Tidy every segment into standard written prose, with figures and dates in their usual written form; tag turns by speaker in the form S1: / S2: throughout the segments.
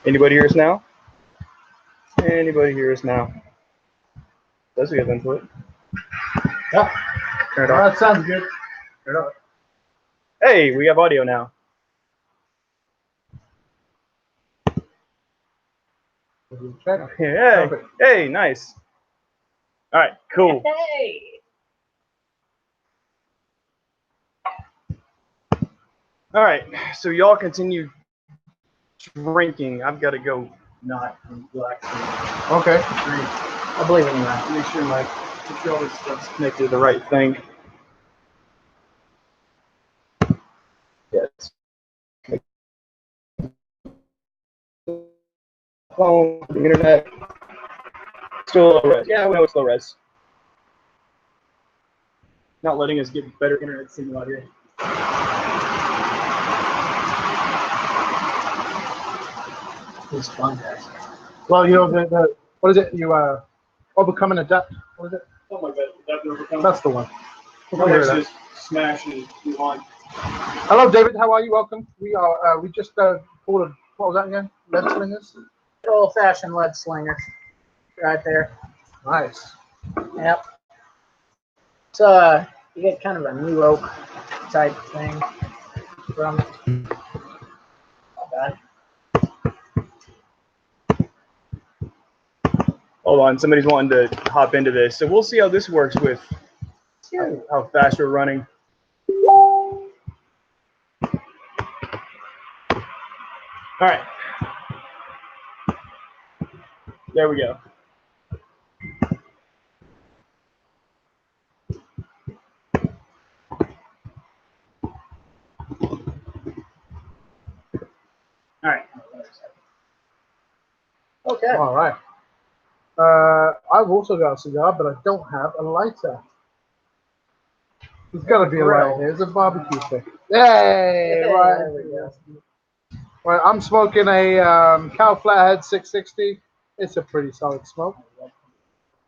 S1: Anybody hear us now? Anybody hear us now? Does we have input?
S2: Yeah.
S1: Turn it off.
S2: That sounds good. Turn it off.
S1: Hey, we have audio now.
S2: Check.
S1: Hey,
S2: Perfect.
S1: hey, nice. All right, cool.
S3: Hey.
S1: All right, so y'all continue drinking. I've got to go.
S3: Not black.
S2: Okay.
S3: I believe in that.
S1: Make sure all this stuff's connected to the right thing. Yes. Phone, the internet. Still low res. Yeah, we know it's low res. Not letting us get better internet signal out here.
S3: It's fun, guys.
S2: Well, you know the what is it? You overcome and adapt. What is it?
S1: Something like that. That's overcome.
S2: That's the one.
S1: Let's just smash and move on.
S2: Hello, David. How are you? Welcome. We are. We just pulled a. What was that again? Lead slingers.
S3: Good old-fashioned lead slingers, right there.
S2: Nice.
S3: Yep. It's you get kind of a new oak type thing from it. Not bad.
S1: Hold on, somebody's wanting to hop into this. So we'll see how this works with how fast we're running. All right. There we go. All right.
S3: Okay.
S2: All right. I've also got a cigar, but I don't have a lighter. There's got to be a lighter here. It's a barbecue stick. Yay!
S3: Hey,
S2: Right.
S3: there we go.
S2: Well, I'm smoking a Cal Flathead 660. It's a pretty solid smoke.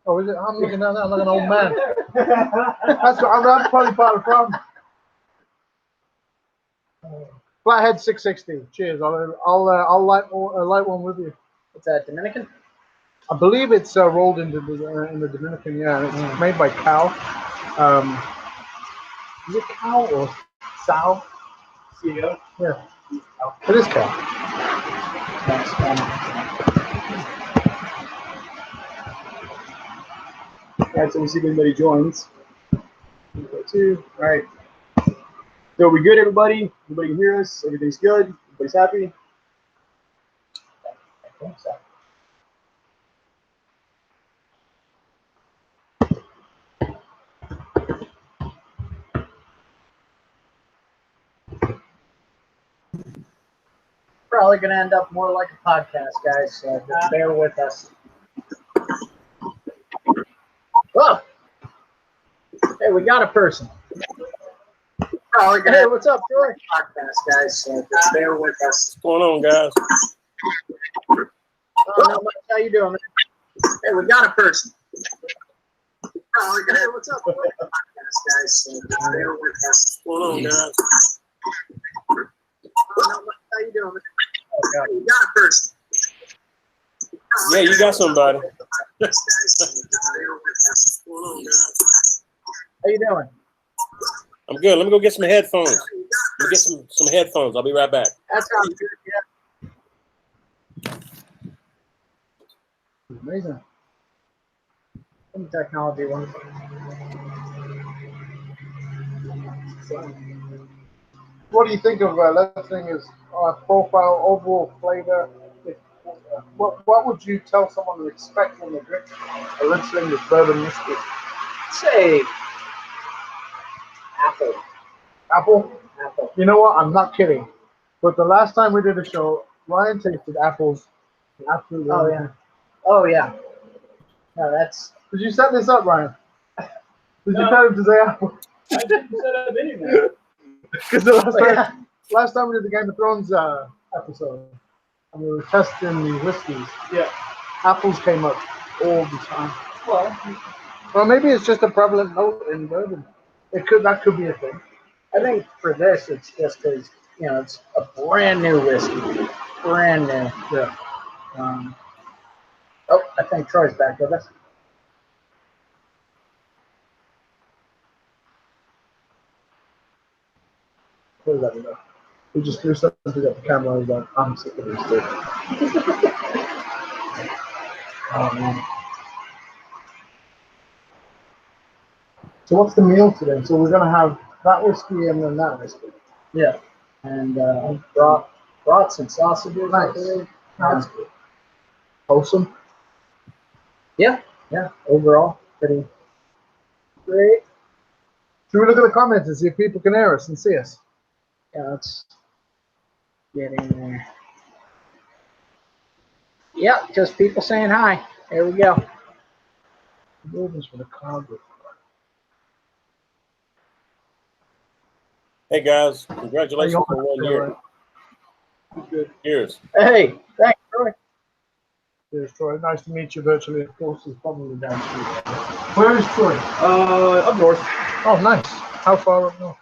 S2: Oh, is it? I'm looking down there. I'm like an old man. That's probably part of the problem. Flathead 660. Cheers. I'll light one with you.
S3: What's that, Dominican?
S2: I believe it's rolled into in the Dominican. Yeah, and it's made by Cal. Is it Cal or Sal?
S1: CEO.
S2: Yeah, it is Cal.
S3: Nice.
S1: All right, so we'll see if anybody joins. All right. So are we good, everybody? Everybody can hear us? Everything's good? Everybody's happy?
S3: I think so. Probably going to end up more like a podcast, guys, so just bear with us. Whoa! Hey, we got a person. Hey, what's up, Joy? Podcast, guys, so just bear with us.
S4: What's going on, guys?
S3: Oh, not much. How you doing, man? Hey, we got a person. Hey, what's up, Joy? Podcast, guys, so just bear with us.
S4: What's going on, guys?
S3: Oh, not much. How you doing, man? Hey, we got a person.
S4: Yeah, you got somebody.
S3: What's
S4: Going on, guys?
S3: How you doing?
S4: I'm good. Let me go get some headphones. Let me get some headphones. I'll be right back.
S3: That sounds good, yeah.
S2: Amazing.
S3: Some technology ones.
S2: What do you think of Lead Slinger's profile, overall flavor? What would you tell someone to expect when they drink a Lead Slinger's bourbon whiskey?
S3: Say apple.
S2: Apple?
S3: Apple.
S2: You know what? I'm not kidding. But the last time we did a show, Ryan tasted apples. Absolutely.
S3: Oh yeah. Oh yeah. No, that's.
S2: Did you set this up, Ryan? Did
S1: No.
S2: you tell him to say apple?
S1: I didn't set up anything.
S2: Because the last time we did the Game of Thrones episode, and we were testing the whiskeys,
S1: Yeah.
S2: apples came up all the time.
S3: Well,
S2: Maybe it's just a prevalent note in bourbon. That could be a thing.
S3: I think for this, it's just because it's a brand new whiskey, brand new.
S2: Yeah.
S3: Oh, I think Troy's back with us.
S1: What does that mean? He just threw something at the camera and was like, I'm sick of this shit. Oh, man. So what's the meal today? So we're going to have that whiskey and then that whiskey.
S3: Yeah. And brats and sausages.
S1: Nice. That's good. Wholesome.
S3: Yeah. Overall, pretty great.
S2: Should we look at the comments and see if people can hear us and see us?
S3: Yeah, let's get in there. Yeah, just people saying hi. There we go.
S2: Movements for the cargo.
S4: Hey guys, congratulations on 1 year.
S1: Good.
S4: Cheers.
S3: Hey, thanks, Troy.
S2: There's Troy. Nice to meet you virtually. Of course, he's probably down street.
S1: Where is Troy? Up north.
S2: Oh, nice. How far up north?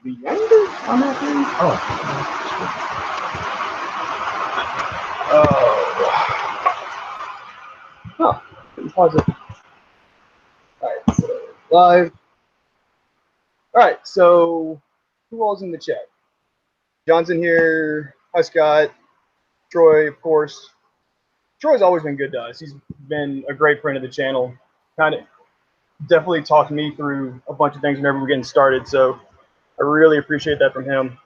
S1: The younger on that thing? Oh. Pause it. Alright, so live. Alright, so who all's in the chat? John's in here. Hi, Scott. Troy, of course. Troy's always been good to us. He's been a great friend of the channel. Kind of definitely talked me through a bunch of things whenever we're getting started. So I really appreciate that from him.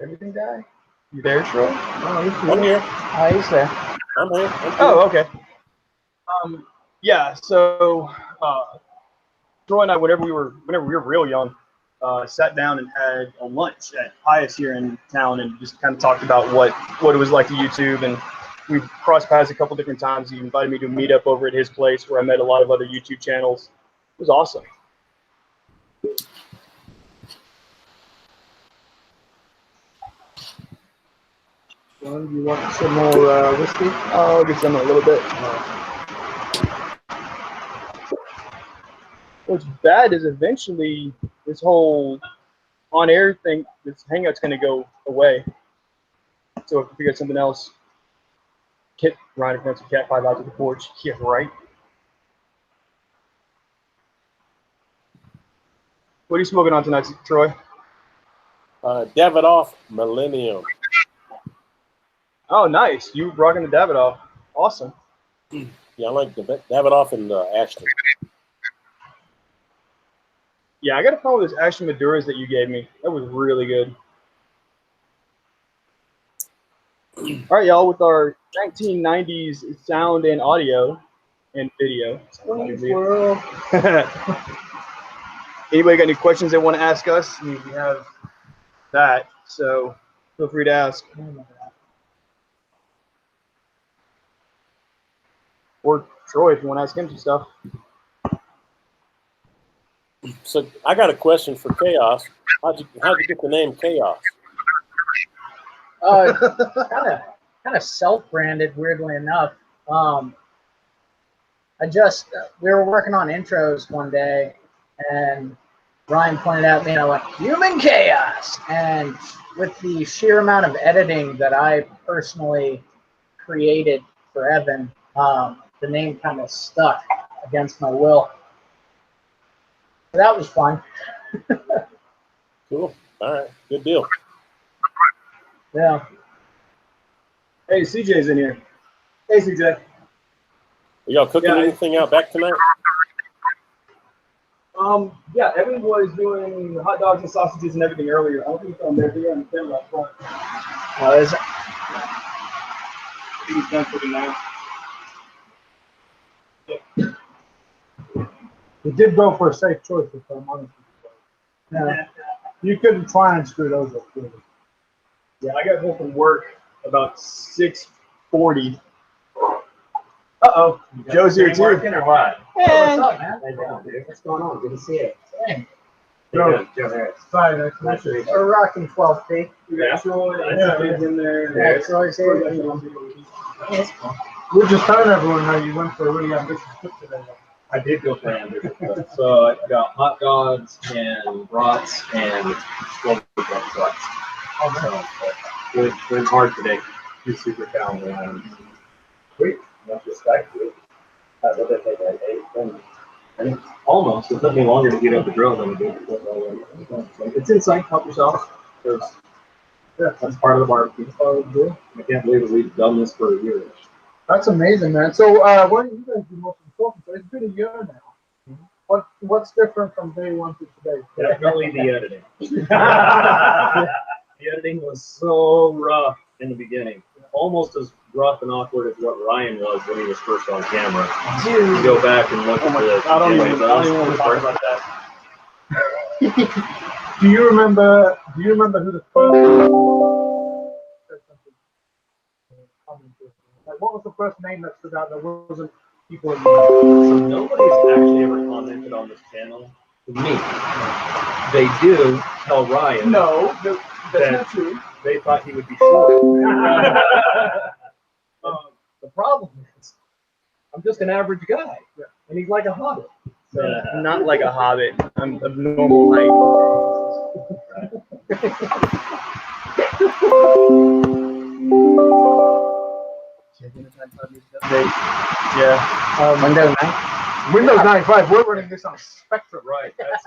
S1: Everything guy? You there, Troy?
S3: Oh,
S4: I'm here.
S3: he's there.
S4: I'm here.
S1: Oh, okay. Yeah. So, Troy and I, whenever we were real young, sat down and had a lunch at Pius here in town, and just kind of talked about what it was like to YouTube. And we crossed paths a couple different times. He invited me to meet up over at his place, where I met a lot of other YouTube channels. It was awesome.
S2: John, you want some more whiskey?
S1: I'll get some in a little bit. What's bad is eventually this whole on-air thing, this hangout's going to go away. So if we figure out something else, Kit riding from Cat 5 out to the porch. Yeah, right. What are you smoking on tonight, Troy?
S4: Davidoff Millennium.
S1: Oh, nice. You rocking the Davidoff. Awesome.
S4: Yeah, I like the Davidoff and Ashton.
S1: Yeah, I got to follow this Ashton Maduras that you gave me. That was really good. All right, y'all, with our 1990s sound and audio and video. Anybody got any questions they want to ask us? I mean, we have that, so feel free to ask. Or Troy, if you want to ask him some stuff.
S4: So I got a question for Chaos. How'd you get the name Chaos?
S3: Kind of self-branded, weirdly enough. We were working on intros one day, and Ryan pointed out, I went, Human Chaos. And with the sheer amount of editing that I personally created for Evan, the name kind of stuck against my will. So that was fun.
S4: Cool. All right. Good deal.
S3: Yeah.
S1: Hey, CJ's in here. Hey, CJ.
S4: Are y'all cooking anything out back tonight?
S1: Yeah, Evan was doing hot dogs and sausages and everything earlier. I don't think he's on there, but you're on the camera up front.
S3: Is it?
S1: I think he's done cooking now.
S2: We did go for a safe choice, if I'm honest with you.
S3: Yeah.
S2: You couldn't try and screw those up, really.
S1: Yeah, I got home from work about 6:40. Uh-oh. Joe's here too.
S5: Working or what?
S3: Hey, what's up, man?
S5: What's going on? Good to see you.
S3: Hey,
S2: Joe,
S5: Joe Harris.
S2: sorry, nice to meet you.
S3: we're rocking 12 feet.
S1: We got Troy,
S2: Yeah.
S1: in there.
S3: Yeah, Troy's here.
S1: Yeah,
S3: That's cool.
S2: We're just telling everyone how you went for a really ambitious trip today.
S6: I did go for ambitious. So I got hot dogs and brats and strawberry trucks. So went hard today. 2 super calorie items.
S5: Sweet. Much respect. What did they take? Like 8, 10?
S6: And almost. It took me longer to get up the drill than it did. It's inside. Help yourself. Because that's part of the barbecue. I can't believe that we've done this for a year.
S2: That's amazing, man. So, what do you guys do most important? So it's been a year now. What's different from day one to today?
S6: Definitely the editing. The editing was so rough in the beginning. Almost as rough and awkward as what Ryan was when he was first on camera. You go back and look at the
S1: I don't even want to talk about that.
S2: Do you remember who the first like what was the first name that stood out that wasn't people in
S6: So nobody's actually ever commented on this channel to me. They do tell Ryan
S2: No, that's not true.
S6: they thought he would be short. The problem is, I'm just an average guy, and he's like a hobbit. So,
S1: I'm not like a hobbit. I'm of normal height.
S3: Windows 9.
S2: Windows 95. We're running this on Spectrum.
S6: right, that's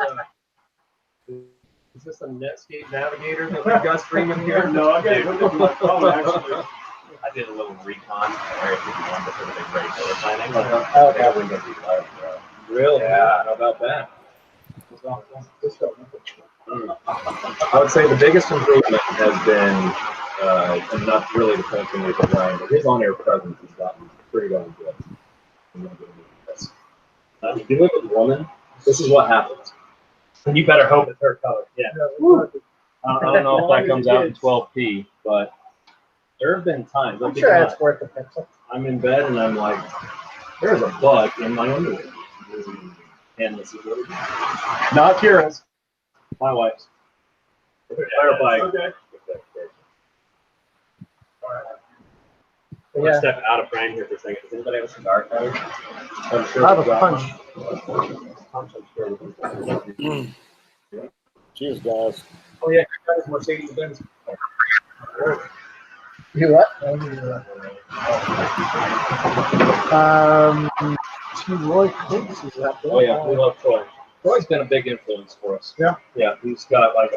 S6: is this a Netscape Navigator that we've got streaming here?
S5: No, I did. Actually, I did a little recon Area 51 before the big race over planning.
S3: Okay.
S5: They got Windows 11, bro.
S6: Really?
S5: Yeah.
S6: How about that? I would say the biggest improvement has been enough really to continue with Ryan, but his on-air presence has gotten pretty darn good. If you live with a woman, this is what happens.
S5: And you better hope it's her color. Yeah.
S6: I don't know if that comes out in 12p, but there have been times.
S3: I'm sure that's worth the pixel.
S6: I'm in bed and I'm like, there's a bug in my underwear. And this is what it is.
S5: Not Kira's.
S6: My wife's.
S5: Clarifying.
S6: Okay.
S5: I'm gonna step out of frame here for a second. Does anybody have a cigar card?
S6: I'm sure
S2: I have
S6: we've
S2: a
S6: got
S2: punch.
S6: one.
S4: Cheers, guys.
S5: Oh yeah, that is Mercedes Benz.
S3: You what?
S2: Roy Coates is that there?
S6: Oh yeah, we love Troy. Troy's been a big influence for us.
S2: Yeah.
S6: Yeah, he's got like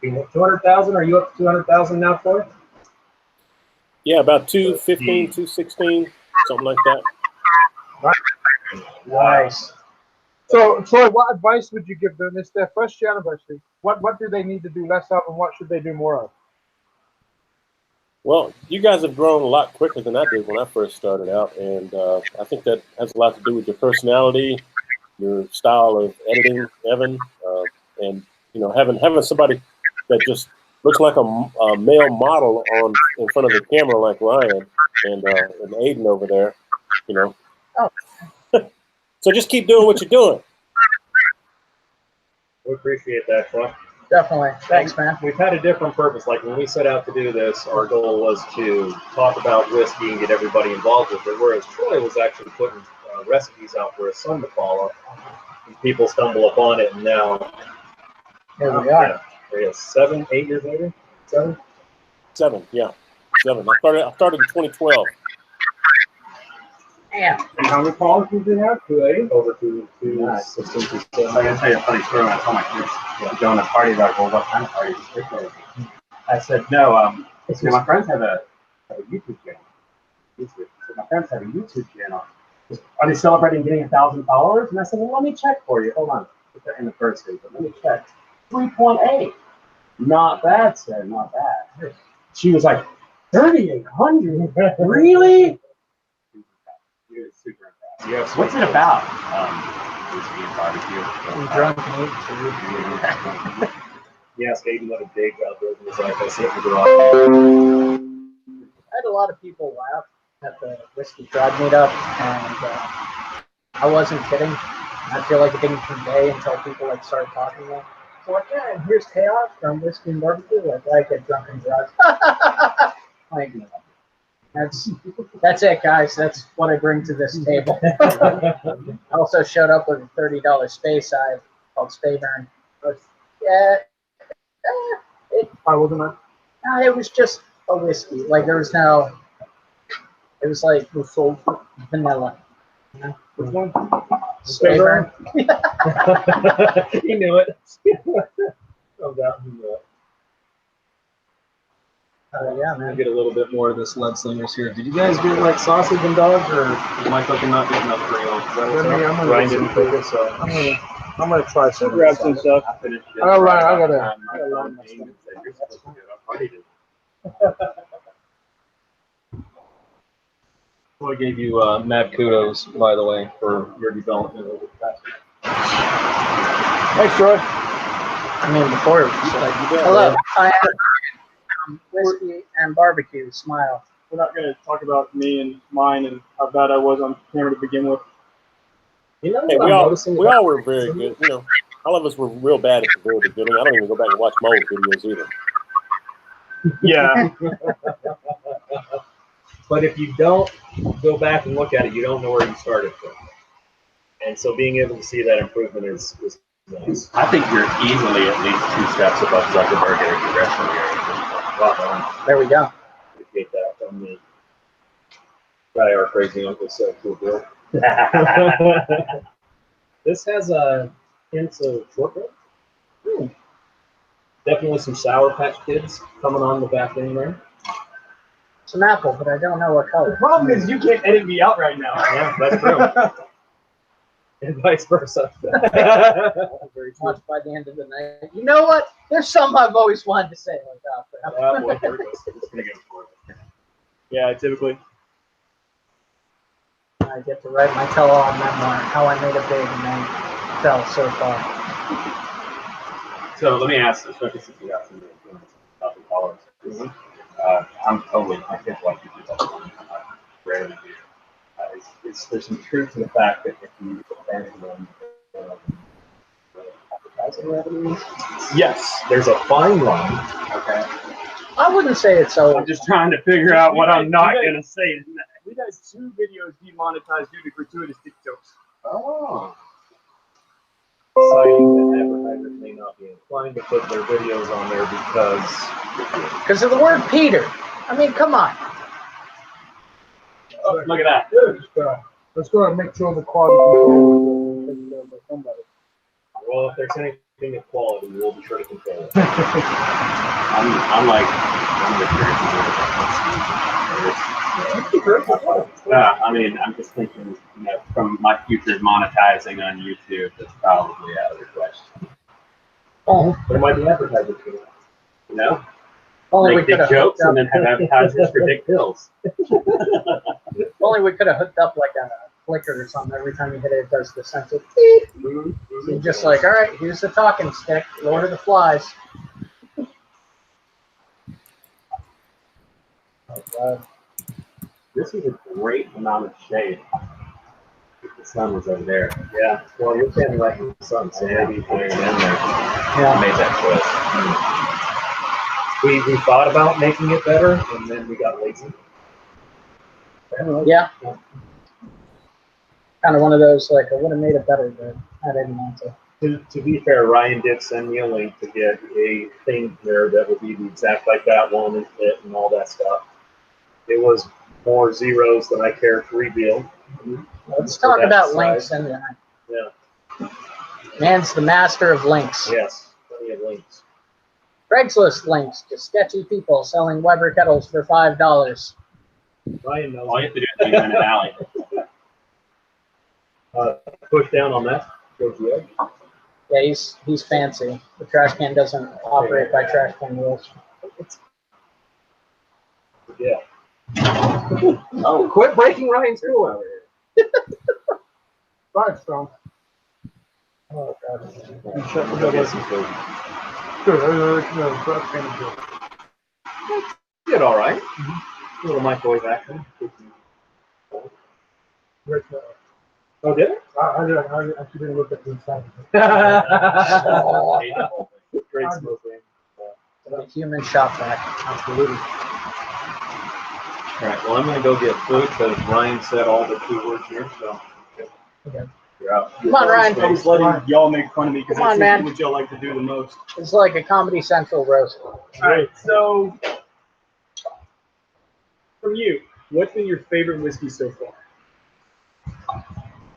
S6: 200,000. Are you up to 200,000 now, Troy?
S4: Yeah, about 215, 216, something like that.
S3: Nice.
S2: So, Troy, what advice would you give them? It's their first year anniversary. What do they need to do less of, and what should they do more of?
S4: Well, you guys have grown a lot quicker than I did when I first started out, and I think that has a lot to do with your personality, your style of editing, Evan, and having somebody that just looks like a male model in front of the camera like Ryan and Aiden over there,
S3: Oh.
S4: So just keep doing what you're doing.
S6: We appreciate that, Troy.
S3: Definitely. Thanks, man.
S6: We've had a different purpose. Like when we set out to do this, our goal was to talk about whiskey and get everybody involved with it, whereas Troy was actually putting recipes out for his son to follow. And people stumble upon it, and now
S3: Here we are.
S6: there he is, 7, 8 years later? 7?
S4: 7, yeah, 7. I started in 2012.
S3: Damn.
S5: And how many callers did they have? 280?
S6: Over to
S5: Nice.
S6: 16 to
S5: So I gotta tell you a funny story. When I told my kids going to parties, I go, well, what kind of parties? I said, no, my friends have a YouTube channel. YouTube. So my friends have a YouTube channel. Are they celebrating getting 1,000 followers? And I said, well, let me check for you. Hold on. Put that in the first stage, but let me check. 3.8. Not bad, sir. Not bad. She was like, 3,800? Really? You're super impressed.
S6: Yes.
S5: What's it about? Whiskey and barbecue.
S3: I'm drunk and eat.
S6: Yes, Aiden let a big outburst in his life. I sit in the garage.
S3: I had a lot of people laugh at the Whiskey Tribe meetup, and I wasn't kidding. I feel like it didn't convey until people started talking about it. So yeah, and here's Chaos from Whiskey and Barbecue. I get drunk and drugs. Like, that's That's it, guys. That's what I bring to this table. I also showed up with a $30 space eye called Spayburn. Yeah,
S2: I wasn't that.
S3: no, it was just a whiskey. Like there was no. It was like
S2: Was sold.
S3: vanilla.
S2: Which one?
S3: Spayburn.
S6: He knew it. No doubt he knew it.
S3: Yeah,
S6: I
S3: man.
S6: get a little bit more of this lead slingers here. Did you guys get like sausage and dogs, or is my cooking not good enough for you? Is that what's
S2: Yeah,
S6: up?
S2: I'm gonna
S6: Ryan
S2: get
S6: didn't
S2: some
S6: cook it, so.
S2: I'm gonna try some.
S1: Grab some stuff.
S5: I finished it.
S2: All right, I gotta-
S5: My phone came and said, "You're supposed to get up." I did.
S6: I want to give you mad kudos, by the way, for your development over the past year.
S2: Thanks, Troy.
S3: I mean, before it was like, hello, I have whiskey and barbecue. Smile.
S1: We're not going to talk about me and mine and how bad I was on camera to begin with.
S6: You know
S4: Hey,
S6: what
S4: we
S6: I'm
S4: all
S6: noticing?
S4: we all were very good. You know, all of us were real bad at the very beginning. I don't even go back and watch my old videos either.
S1: Yeah.
S6: But if you don't go back and look at it, you don't know where you started from. And so being able to see that improvement is nice.
S5: I think you're easily at least 2 steps above Zuckerberg in a congressional area.
S6: Well done.
S3: There we go.
S6: Appreciate that from me. Guy, our crazy uncle said, cool Bill. This has a hints of shortbread. Definitely some Sour Patch Kids coming on the back end there.
S3: Some apple, but I don't know what
S1: The
S3: color.
S1: problem is you can't edit me out right now.
S6: Yeah, that's true. And vice versa. Very true.
S3: Watch by the end of the night. You know what? There's something I've always wanted to say like that.
S6: That would hurt us.
S5: It's gonna go for it.
S1: Yeah, typically.
S3: I get to write my tell-all memoir, How I Made It Big and then fell so far.
S5: So let me ask, especially since we got some callers. I'm totally, I can't like you do that. I rarely do. There's some truth to the fact that if you abandon them, advertising revenues.
S6: Yes, there's a fine line.
S5: Okay.
S3: I wouldn't say it's so.
S5: I'm just trying to figure out what I'm not gonna say.
S1: We had 2 videos demonetized due to gratuitous dick jokes.
S5: Oh.
S6: Citing that advertisers may not be inclined to put their videos on there
S3: Because of the word Peter. I mean, come on.
S5: Oh, look at that.
S2: Let's go and make sure the quality control is taken care of by somebody.
S6: well, if there's anything of quality, we'll be sure to control it.
S5: I'm like, I'm the Yeah, I mean, I'm just thinking, you know, from my future monetizing on YouTube, that's probably out of the question.
S3: Oh,
S6: There might be advertisers for that.
S5: You know,
S3: only we
S5: make
S3: could
S5: dick
S3: have
S5: jokes
S3: hooked
S5: and then have advertisers for dick pills.
S3: Only we could have hooked up like a flicker or something. Every time you hit it, it does the sense of.
S5: Mm-hmm.
S3: You're just like, all right, here's the talking stick. Lord of the Flies.
S5: This is a great amount of shade. If the sun was over there.
S6: Yeah, well, you're standing right in the sun, so maybe you can in there.
S5: I
S3: Yeah.
S5: made that choice.
S6: We thought about making it better, and then we got lazy.
S3: Yeah. Kind of one of those, like, I would have made it better, but I didn't want to.
S6: To be fair, Ryan did send me a link to get a thing there that would be the exact like that one and fit and all that stuff. It was more zeros than I care to reveal.
S3: Let's
S6: For
S3: talk
S6: that
S3: about
S6: size.
S3: links. And
S6: Yeah.
S3: man's the master of links.
S6: Yes, plenty of links.
S3: Craigslist links to sketchy people selling Weber kettles for $5.
S6: Ryan knows.
S5: All you have to do is leave them in an alley.
S6: Push down on that. Go to the edge.
S3: Yeah, he's fancy. The trash can doesn't operate by trash can rules.
S6: Yeah. Oh, quit breaking Ryan's rule out here.
S2: Right, Strong.
S3: Oh, God.
S2: You shut the door. Good. That's kind of good.
S6: Did all right. A little microwave action.
S2: Great.
S6: Oh, did it?
S2: I actually didn't look at the inside.
S6: Great smoke ring.
S3: The human shop vac.
S2: Absolutely.
S6: All right. Well, I'm gonna go get food because Ryan said all the 2 words here. So.
S3: Okay.
S6: You're out.
S3: Come on, Ryan.
S6: I was letting y'all make fun of me because
S3: Come on,
S6: that's
S3: man.
S6: what y'all like to do the most.
S3: It's like a Comedy Central roast.
S6: All right. So, from you, what's been your favorite whiskey so far?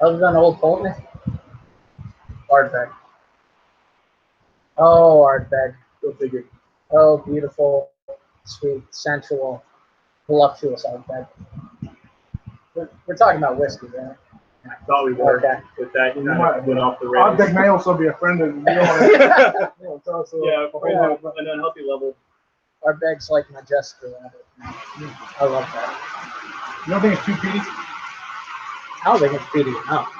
S3: Other than Old Colton? Ardbeg. Oh, Ardbeg.
S6: Go figure.
S3: Oh, beautiful, sweet, sensual, voluptuous Ardbeg. We're talking about whiskey, right?
S6: I thought we were.
S3: Okay.
S6: With that, you
S2: You
S6: kind
S2: might-
S6: of went off the
S2: Ardbeg
S6: rails.
S2: may also be a friend of you. Don't want to, you know, tell us
S6: Yeah,
S2: yeah,
S6: an unhealthy level.
S3: Ardbeg's like my Jessica Rabbit. I love that.
S2: You don't think it's too peaty?
S3: I don't think it's peaty enough.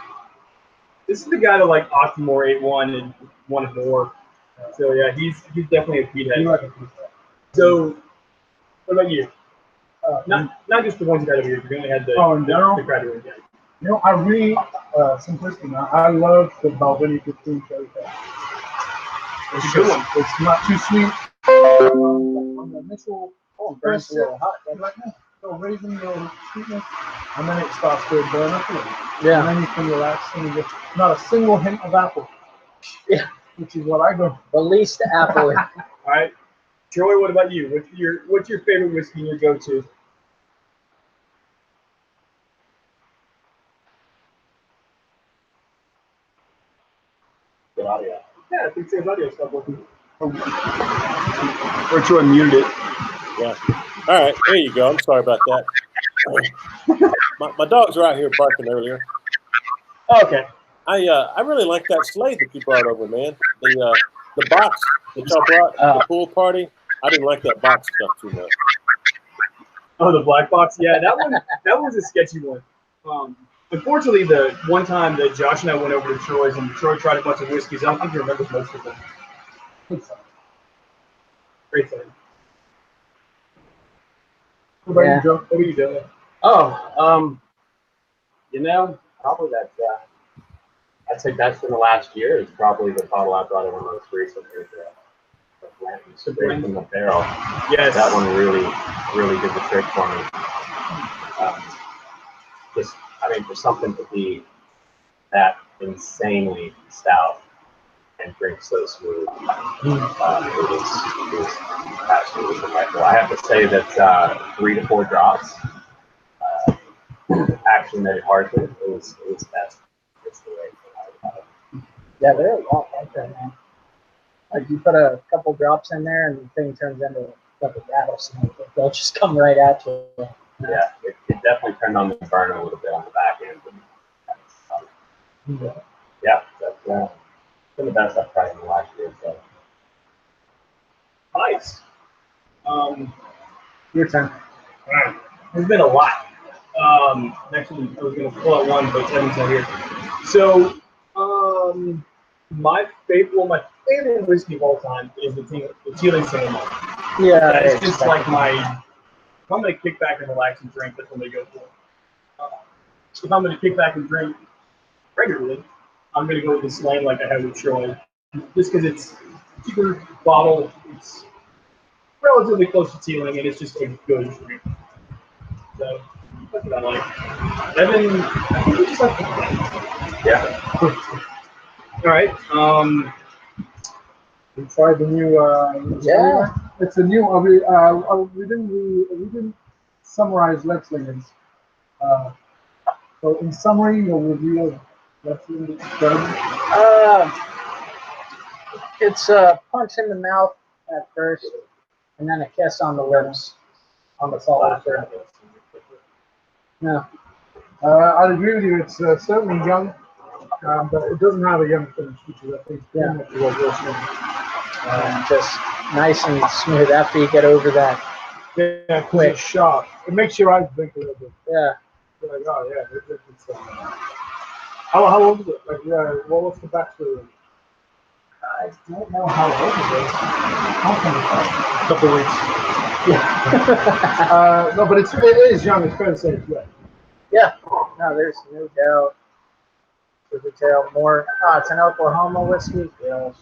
S6: This is the guy that like Octomore 8-1 and wanted more. So yeah, he's definitely a peat
S2: You
S6: head.
S2: like a peaty?
S6: So, what about you? Not just the ones you had over here. We only had the
S2: Oh, in general?
S6: the graduate. Yeah.
S2: You know, I really, simplistic now, I love the Balvenie 15 Cherry Pet.
S6: It's a good one.
S2: It's not too sweet. On the initial
S3: Burns
S2: first
S3: a
S2: sip,
S3: little hot.
S2: you're like, no raisin, no sweetness, and then it starts to burn up a little.
S3: Yeah.
S2: And then you can relax and you get not a single hint of apple.
S3: Yeah.
S2: Which is what I go.
S3: The least apple.
S6: All right, Troy. What about you? What's your favorite whiskey and your go-to?
S5: Good audio.
S6: Yeah, I think Sam's audio stopped working.
S1: Or Troy muted it.
S4: Yeah. All right, there you go. I'm sorry about that. My dogs are out here barking earlier.
S6: Okay.
S4: I really like that Slade that you brought over, man. The box that y'all brought to the pool party. I didn't like that box stuff too much.
S6: Oh, the black box. Yeah, that was a sketchy one. Unfortunately, the one time that Josh and I went over to Troy's and Troy tried a bunch of whiskeys, I don't think he remembers most of them. Great time.
S2: What about
S3: Yeah.
S2: you, Joe?
S6: What are you doing?
S5: Oh, you know, probably that. I'd say best in the last year is probably the bottle I brought over most recently. The Blanton straight from the barrel.
S6: Yes.
S5: That one really did the trick for me. For something to be that insanely stout and drink so smooth, it was absolutely delightful. I have to say that 3 to 4 drops actually made it hard to. It was best. It's the way.
S3: Yeah, they're a lot like that, man. Like you put a couple drops in there and the thing turns into like a rattlesnake. They'll just come right at you.
S5: Yeah, it definitely turned on the burn a little bit on the back end. Yeah, that's been the best I've tried in the last year. So.
S6: Nice.
S3: Your turn.
S6: All right. There's been a lot. Actually, I was going to pull out one, but Kevin's not here. So, my favorite whiskey of all time is the Teeling Single Malt.
S3: Yeah,
S6: It's just like if I'm going to kick back and relax and drink, that's what they go for. If I'm going to kick back and drink regularly, I'm going to go with the Slane like I had with Troy. Just because it's cheaper bottle, it's relatively close to Teeling, and it's just a good drink. So, that's what I like. Evan, I think we just like the
S5: Yeah.
S6: All right.
S2: We tried the new.
S3: Yeah.
S2: It's a new. We didn't summarize Letslingers. So in summary, you'll reveal Letslingers.
S3: It's a punch in the mouth at first, and then a kiss on the lips on the follow through. No.
S2: I'd agree with you. It's certainly young, but it doesn't have a young finish, which is I think pretty much what we're saying.
S3: Just nice and smooth after you get over that.
S2: Yeah, quick, sharp. It makes your eyes blink a little bit.
S3: Yeah.
S2: You're like, oh yeah, it's how old is it? Like, yeah, what's the backstory?
S3: I don't know how old it is.
S2: A couple of weeks. Yeah. No, but it is young. It's fair to say it's wet.
S3: Yeah. No, there's no doubt. There's a tale more. It's an Oklahoma whiskey. Yeah.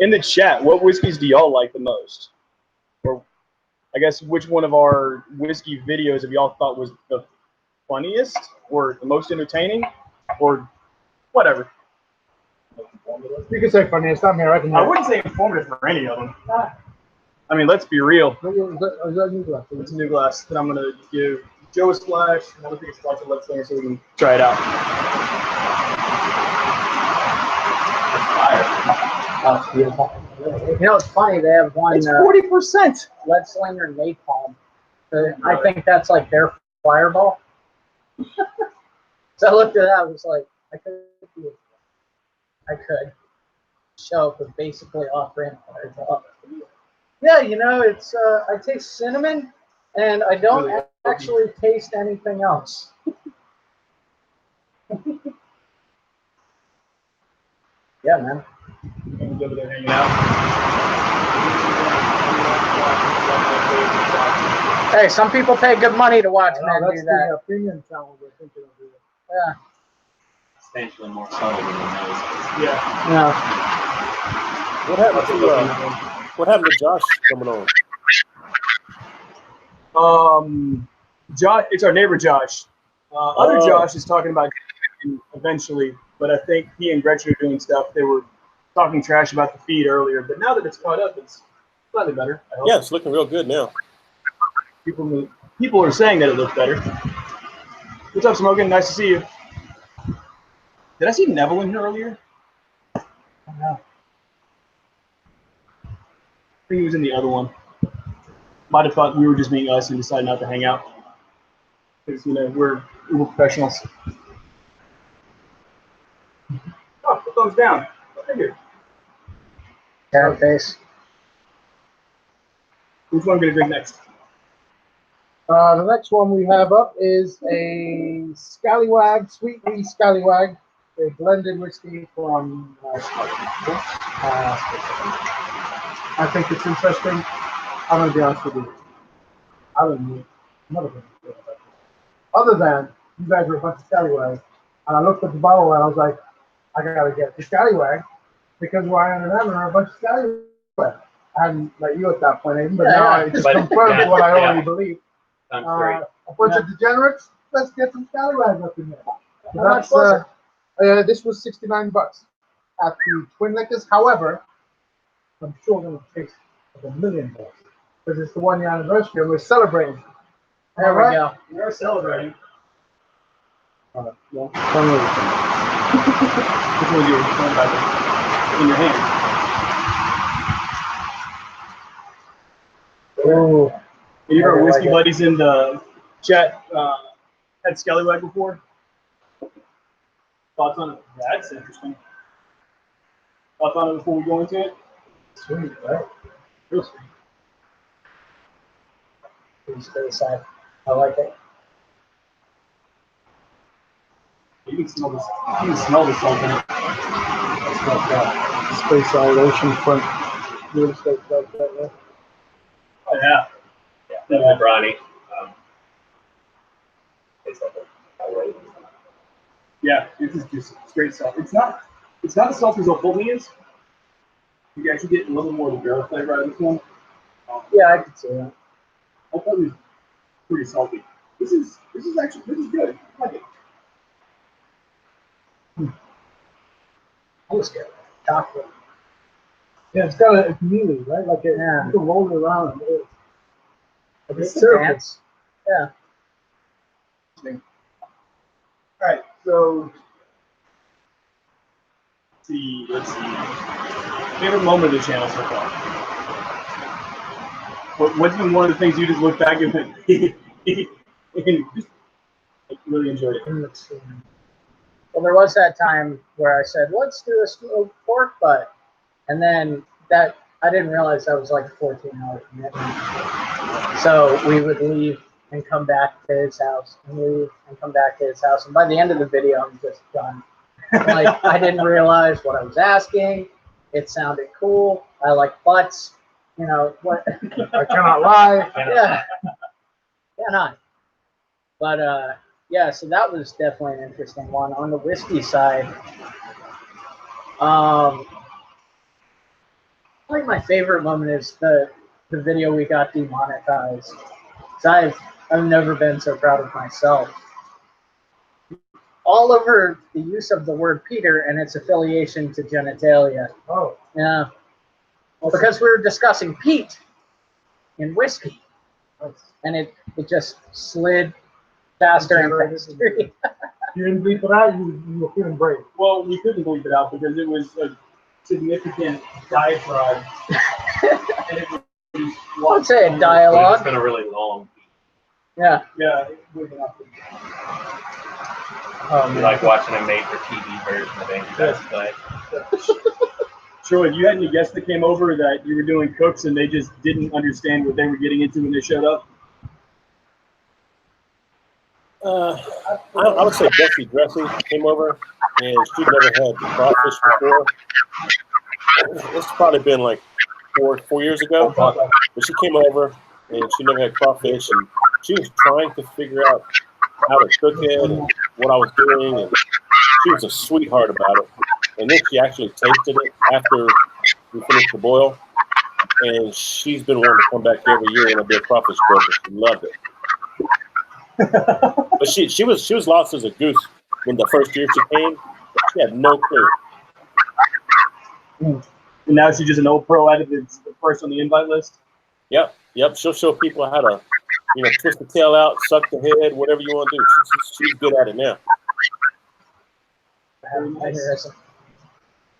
S1: In the chat, what whiskeys do y'all like the most? I guess which one of our whiskey videos have y'all thought was the funniest or the most entertaining or whatever?
S2: You can say funniest. I'm here. I can hear
S1: I
S2: it.
S1: wouldn't say informative for any of them. I mean, let's be real.
S2: Is that new glass?
S1: It's a new glass that I'm gonna give Joe a splash. I don't think it's splash of Let's Slinger, so we can try it out.
S3: Oh, it's beautiful. You know, it's funny. They have one
S1: It's 40%.
S3: Lead Slinger Napalm. I think that's like their fireball. So I looked at that. I was like, I could do it. I could show up with basically off-brand fireball. Yeah, you know, it's I taste cinnamon, and I don't actually taste anything else. Yeah, man.
S1: I'm over there hanging out.
S3: Hey, some people pay good money to watch men
S2: That's
S3: do that.
S2: the premium channel we're thinking of doing.
S3: Yeah.
S6: Substantially more subtle than the nose.
S1: Yeah.
S3: No.
S4: What happened to Josh coming on?
S1: Josh, it's our neighbor Josh. Other
S4: Oh.
S1: Josh is talking about eventually, but I think he and Gretchen are doing stuff. They were talking trash about the feed earlier, but now that it's caught up, it's slightly better. I hope.
S4: Yeah, it's looking real good now.
S1: People are saying that it looks better. What's up, Smokin'? Nice to see you. Did I see Neville in here earlier?
S3: No.
S1: I think he was in the other one. Might have thought we were just being us and decided not to hang out. Because, you know, we're professionals. Oh, the thumbs down. Right here.
S3: Carrot face.
S1: Which one are we going to drink next?
S2: The next one we have up is a Scallywag, Sweet Wee Scallywag, a blended whiskey from I think it's interesting. I'm going to be honest with you. I don't know. I'm never going to do it. Other than you guys were a bunch of Scallywags, and I looked at the bottle and I was like, I got to get the Scallywag because Ryan and Evan are a bunch of Scallywags. I hadn't met you at that point, Aiden, but now it just confirms what I already believed.
S6: I'm great.
S2: A bunch of degenerates. Let's get some Scallywags up in there.
S3: How much was
S2: This was $69 at the Twin Liquors. However, I'm sure going to taste like $1 million because it's the 1 year anniversary and we're celebrating.
S3: There we go.
S1: We are celebrating.
S2: Yeah.
S1: Which one was yours? In your hand.
S3: Ooh.
S1: Any of our
S3: I like
S1: whiskey
S3: it.
S1: buddies in the chat had Scallywag before? Thoughts on it? That's interesting. Thoughts on it before we go into it?
S3: Sweet, right?
S1: Real sweet.
S3: Please stay aside. I like it.
S1: You can smell this. You can smell the salt in it.
S2: It's like space side ocean front real estate like that, yeah.
S1: Oh yeah.
S6: Yeah, definitely briny. Tastes like a highway.
S1: Yeah, this is just straight salt. It's not as salty as Old Fulton is. You can actually get a little more of the barrel flavor out of this one.
S3: Yeah, I can see that.
S1: I thought it was pretty salty. This is good. I like it.
S3: I was good. Chocolate.
S2: Yeah, it's got a mealy, right? Like it,
S3: Yeah.
S2: you can roll it around.
S3: It's
S2: terrible.
S3: dance. Yeah.
S1: All right, so let's see. Favorite moment of the channel so far? What's been one of the things you just look back and and just really enjoyed it?
S3: Well, there was that time where I said, let's do a smoked pork butt. And then that, I didn't realize that was like a 14-hour commitment. So we would leave and come back to his house, and leave and come back to his house. And by the end of the video, I'm just done. Like, I didn't realize what I was asking. It sounded cool. I like butts. You know, what?
S2: I cannot lie.
S3: Yeah. Cannot. But, yeah, so that was definitely an interesting one. On the whiskey side, I think my favorite moment is the the video we got demonetized. So I've never been so proud of myself. All over the use of the word Peter and its affiliation to genitalia.
S2: Oh.
S3: Yeah. Well, because we were discussing peat in whiskey. And it just slid faster and faster.
S2: You didn't bleep it out, you were feeling brave.
S7: Well, we couldn't bleep it out because it was a significant diatribe. And it was
S3: I'd say a
S6: But
S3: dialogue.
S6: it's been a really long.
S3: Yeah.
S7: Yeah, it would have been.
S6: You like watching a made-for-TV version of Angry Best Play.
S7: Troy, you had any guests that came over that you were doing cooks and they just didn't understand what they were getting into when they showed up?
S4: I would say Bessie Dressy came over, and she'd never had crawfish before. It's probably been like four years ago, but she came over, and she never had crawfish, and she was trying to figure out how to cook it and what I was doing, and she was a sweetheart about it. And then she actually tasted it after we finished the boil, and she's been wanting to come back every year when I do a crawfish boil. She loved it. But she was lost as a goose when the first year she came. She had no clue.
S7: And now she's just an old pro at it. It's the first on the invite list.
S4: Yep. She'll show people how to, twist the tail out, suck the head, whatever you want to do. She's good at it now.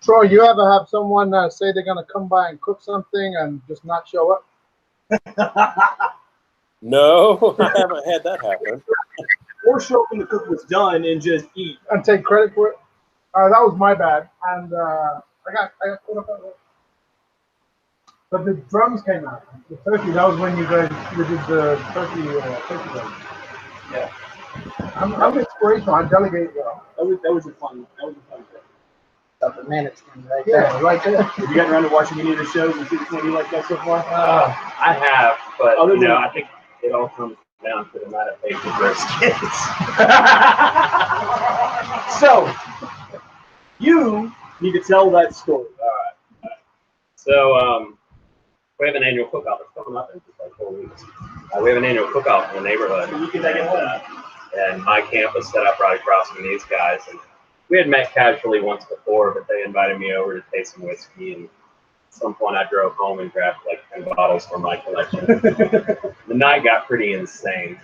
S2: Troy, you ever have someone say they're going to come by and cook something and just not show up?
S4: No, I haven't had that happen.
S7: Or show up when the cook was done and just eat.
S2: And take credit for it? That was my bad. And I got caught up on it. But the drums came out. The turkey, that was when you did the turkey drums.
S7: Yeah.
S2: I'm inspirational. I delegate well.
S7: That was a fun thing.
S3: Upper management right
S2: Yeah,
S3: there.
S2: right there.
S7: Have you gotten around to watching any of the shows and see if you like that so far?
S6: I have, but
S7: Other than-
S6: I think it all comes down to the amount of paper briskets.
S7: So, you need to tell that story.
S6: All right. So, we have an annual cookout that's coming up in just like 4 weeks. We have an annual cookout in the neighborhood.
S7: You can take it home.
S6: And my camp was set up right across from these guys. And we had met casually once before, but they invited me over to taste some whiskey. And at some point, I drove home and grabbed like 10 bottles from my collection. The night got pretty insane.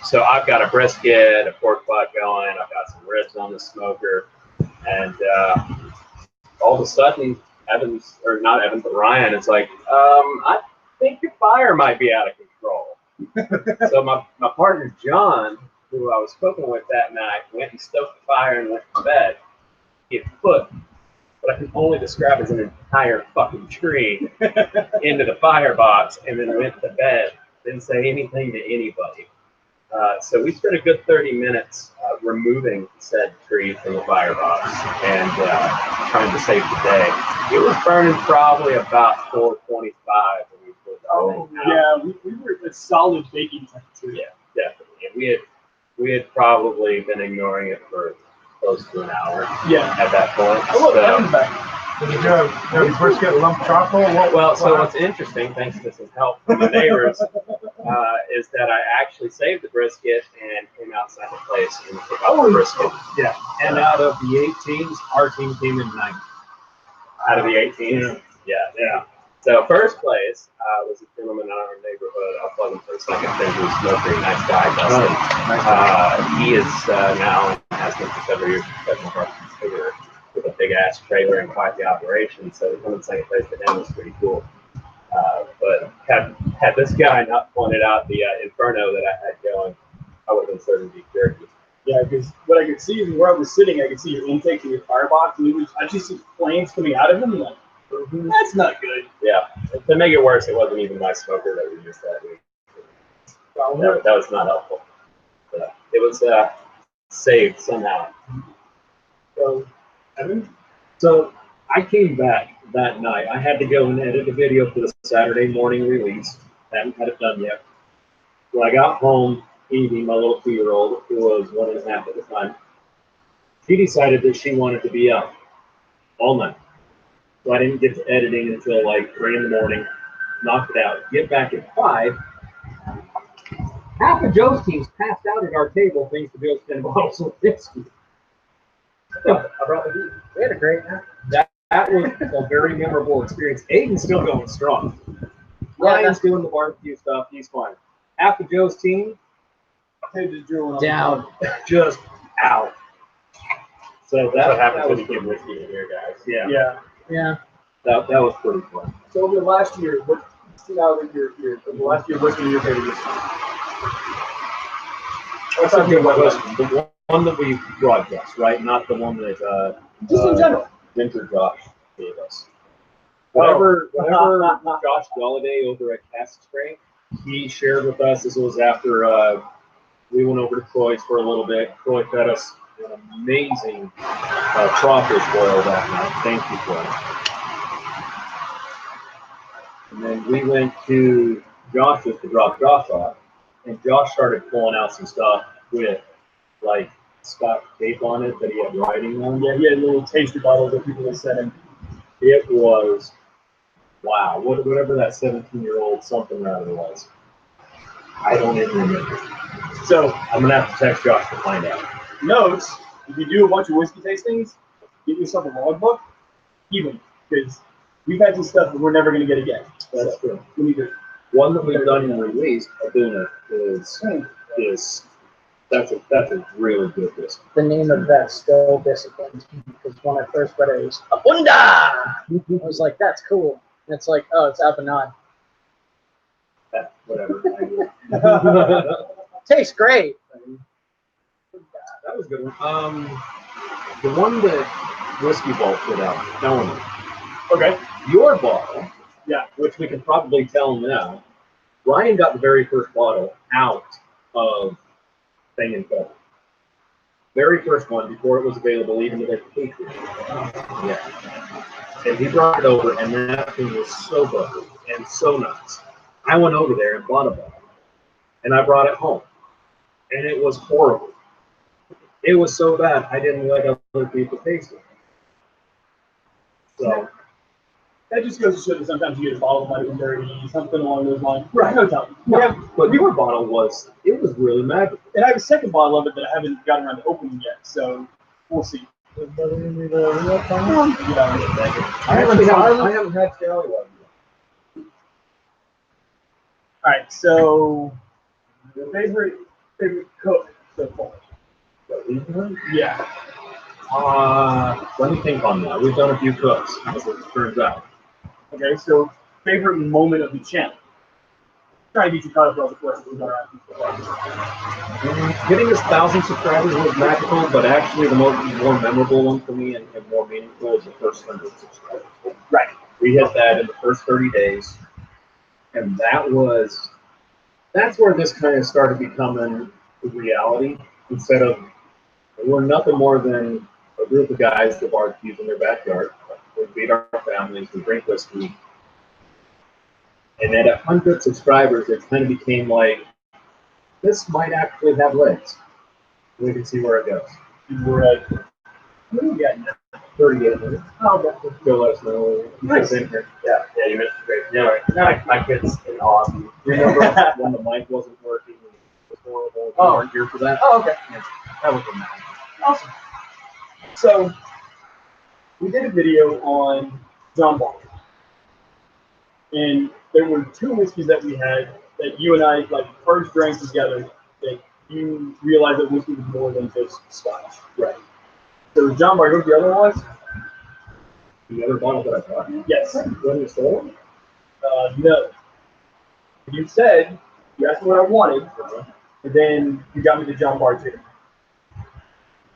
S6: So I've got a brisket, a pork butt going. I've got some ribs on the smoker. And all of a sudden, Ryan is like, I think your fire might be out of control. So my partner, John, who I was cooking with that night, went and stoked the fire and went to bed. He had put what I can only describe as an entire fucking tree into the firebox and then went to bed. Didn't say anything to anybody. So we spent a good 30 minutes removing said tree from the firebox and trying to save the day. It was burning probably about 425 when we put the thing out.
S7: Yeah, we were at solid baking temperature.
S6: Yeah, definitely. And we had probably been ignoring it for close to an hour.
S7: Yeah.
S6: At that point.
S7: I love
S6: So-
S7: Evan's back.
S2: Did you have brisket lump chocolate?
S6: Well, so what's interesting, thanks to some help from the neighbors, is that I actually saved the brisket and came out second place in the cookout brisket.
S7: Yeah. And out of the 8 teams, our team came in 9th.
S6: Out of the 18. Yeah. So first place was a gentleman in our neighborhood. I'll plug him for a second. He's Smokery, nice guy, Dustin. He is now has been for several years professional carpenter figure with a big ass trailer and quite the operation. So to come in second place for him was pretty cool. But had this guy not pointed out the inferno that I had going, I would have been certain to be jerky.
S7: Yeah, because what I could see is where I was sitting, I could see your intake in your firebox, and I just see flames coming out of him. Like, that's not good.
S6: Yeah. To make it worse, it wasn't even my smoker that we used that week. That was not helpful. But it was saved somehow.
S7: So, Evan? So I came back that night. I had to go and edit a video for the Saturday morning release. Hadn't had it done yet. When I got home, Evie, my little 2-year-old, who was 1.5 at the time, she decided that she wanted to be up all night. So I didn't get to editing until like 3 in the morning.
S6: knocked it out. Get back at 5. Half of Joe's team's passed out at our table thanks to Joe's 10 bottles of whiskey. I brought the heat.
S3: We had a great night.
S6: That was a very memorable experience. Aiden's still going strong. Ryan's doing the barbecue stuff. He's fine. Half of Joe's team
S3: Down.
S6: just out. So
S5: That's what
S6: that
S5: happens when
S6: was
S5: you get whiskey in here, guys.
S6: yeah.
S1: Yeah.
S3: Yeah.
S6: That was pretty fun.
S1: So over the last year, what stood out in the last year, what's been your favorite whiskey?
S6: That's a good question. The one that we broadcast, right? Not the one that
S1: Just in general.
S6: Winter Josh gave us. Whatever Josh Galladay over at Cask Strength, he shared with us. This was after we went over to Troy's for a little bit. Troy fed us an amazing crawfish boil that night. Thank you, Troy. And then we went to Josh's to drop Josh off, and Josh started pulling out some stuff with like Scotch tape on it that he had writing on.
S1: Yeah, he had little taster bottles that people had sent him.
S6: It was wow, whatever that 17-year-old something rather was. I don't even remember.
S1: So
S6: I'm gonna have to text Josh to find out.
S1: notes, if you do a bunch of whiskey tastings, get yourself a logbook, even, because we've had some stuff that we're never going to get again.
S6: That's true.
S1: We need to.
S6: One that we've done in release, Aduna, is that's a really good whiskey.
S3: The name of that still disciplines me because when I first read it, it was Abunda. I was like, that's cool. And it's like, oh, it's Abenad.
S6: Whatever.
S3: Tastes great.
S6: That was a good one. The one that Whiskey Vault put out, Eleanor.
S1: Okay.
S6: Your bottle,
S1: Yeah.
S6: which we can probably tell now, Ryan got the very first bottle out of Thing and Feather. Very first one before it was available even to their patrons. Yeah. And he brought it over, and that thing was so buttery and so nice. I went over there and bought a bottle, and I brought it home, and it was horrible. It was so bad, I didn't let other people taste it. So,
S1: That just goes to show that sometimes you get a bottle might be dirty, something along those lines.
S6: Right.
S1: No telling.
S6: yeah, but your bottle was really magical.
S1: And I have a second bottle of it that I haven't gotten around to opening yet, so we'll see.
S6: I haven't had Scallywag yet.
S1: All right, so your favorite cook so far? Yeah.
S6: Let me think on that. We've done a few cooks, as it turns out.
S1: Okay, so favorite moment of the channel. Trying to get you caught up with all the questions we've got around.
S6: Getting this 1,000 subscribers was magical, but actually the more memorable one for me and more meaningful was the first 100 subscribers.
S1: Right.
S6: We hit that in the first 30 days, and that's where this kind of started becoming a reality. Instead of, we're nothing more than a group of guys that barbecues in their backyard. We feed our families, we drink whiskey. And at 100 subscribers, it kind of became like, this might actually have legs. We can see where it goes.
S1: We're at, what are we at now?
S6: 38 minutes.
S1: Oh, okay.
S6: Go let us know.
S1: Nice.
S6: In here.
S5: Yeah, you missed it great. Yeah, right. My kid's in awe of you.
S6: Remember when the mic wasn't working? It was horrible. We
S1: Oh.
S6: weren't here for that.
S1: Oh, okay.
S6: That was amazing.
S1: Awesome. So, we did a video on John Bar. And there were 2 whiskeys that we had that you and I like first drank together that you realized that whiskey was more than just Scotch.
S6: Right.
S1: So John Bar, what the other one was?
S6: The other bottle that I bought.
S1: Yes.
S6: When you stole it?
S1: No. You said you asked me what I wanted, and then you got me the John Bar too.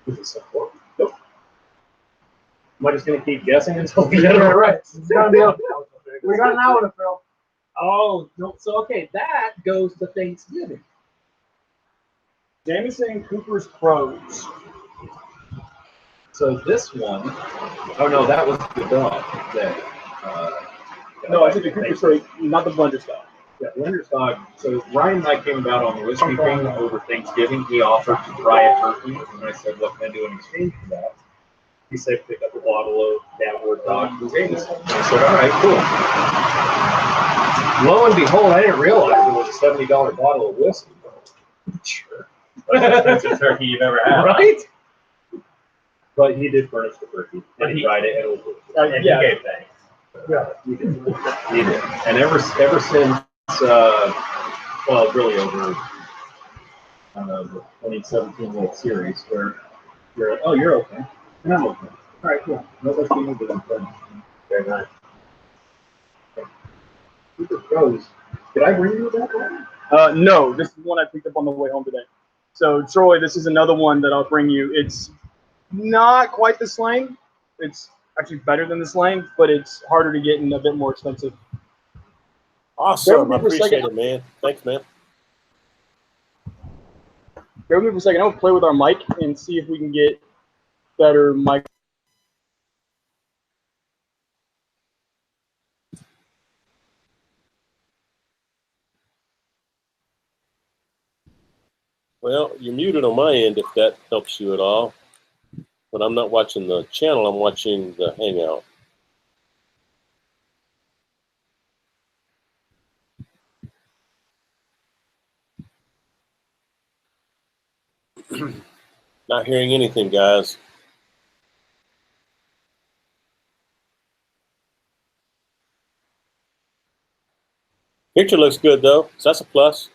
S6: Was it support?
S1: Nope.
S6: Am I just gonna keep guessing until we get it
S1: Yeah,
S6: right?
S1: right. It's gonna be okay.
S3: We got an hour to fill.
S6: Oh, no, so okay, that goes to Thanksgiving.
S1: Jameson Cooper's Pros.
S6: So this one, oh no, that was the dog that.
S1: No, I said the Cooper's Pros, not the blender style.
S6: Yeah, Blender's dog. So Ryan and I came about on the whiskey thing over Thanksgiving. He offered to try a turkey, and I said, "What can I do in exchange for that?" He said, "Pick up a bottle of Downward Dog from Jameson." I said, "All right, cool." Lo and behold, I didn't realize it was a $70 bottle of whiskey. Sure.
S5: Most expensive turkey you've ever had.
S6: Right?
S7: But he did furnish the turkey, and he tried it, and it was
S5: And
S6: Yeah.
S5: he gave thanks.
S7: yeah, he did.
S6: He did. And ever since, well, really over the 2017 World Series, where you're like, oh, you're okay. And I'm okay. All right, cool. No whiskey, no good. I'm done.
S5: Very nice.
S6: Super Rose. Did I bring you that one?
S1: No, this is one I picked up on the way home today. So Troy, this is another one that I'll bring you. It's not quite the Slane. It's actually better than the Slane, but it's harder to get and a bit more expensive.
S4: Awesome. I
S1: Bear with me for a
S4: appreciate
S1: second.
S4: it, man. Thanks, man.
S1: Bear with me for a second. I'm gonna play with our mic and see if we can get better mic.
S4: Well, you're muted on my end if that helps you at all. But I'm not watching the channel, I'm watching the Hangout. Not hearing anything, guys. Picture looks good, though, so that's a plus.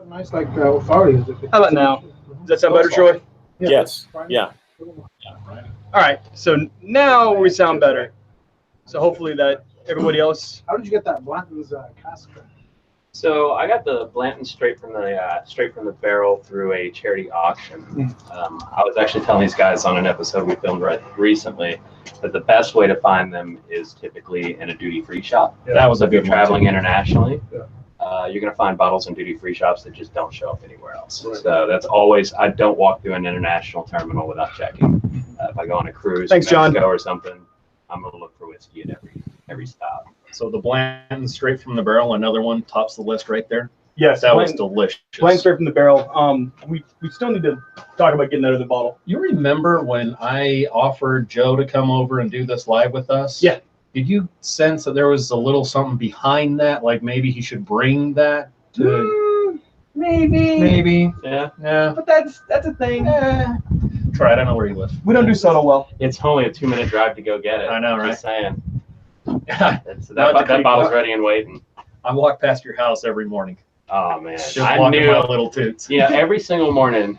S2: Nice, like authority.
S1: How about now? Does that sound better, Troy?
S4: Yes, yeah.
S1: All right. So now we sound better. So hopefully that everybody else.
S2: How did you get that Blanton's cask?
S8: So I got the Blanton straight from the barrel through a charity auction. I was actually telling these guys on an episode we filmed recently that the best way to find them is typically in a duty-free shop.
S7: Yeah, that was
S8: So
S7: a
S8: if you're
S7: good one,
S8: traveling
S7: too.
S8: internationally, you're going to find bottles in duty-free shops that just don't show up anywhere else. So that's always, I don't walk through an international terminal without checking. If I go on a cruise
S1: Thanks,
S8: to Mexico
S1: John.
S8: or something, I'm going to look for whiskey at every stop.
S7: So the Blanton straight from the barrel, another one tops the list right there.
S1: Yes.
S7: That was delicious.
S1: Playing straight from the barrel. We still need to talk about getting that other bottle.
S7: You remember when I offered Joe to come over and do this live with us?
S1: Yeah.
S7: Did you sense that there was a little something behind that? Like maybe he should bring that to maybe.
S8: Yeah.
S7: Yeah.
S1: But that's a thing.
S7: Try. I don't know where you live.
S1: We don't do subtle well.
S8: It's only a 2-minute drive to go get it.
S7: I know, right?
S8: Just saying.
S7: I
S8: That bottle's ready and waiting.
S7: walk past your house every morning.
S8: Oh man,
S7: Just
S8: I
S7: walking
S8: knew.
S7: my little toots.
S8: You know, every single morning,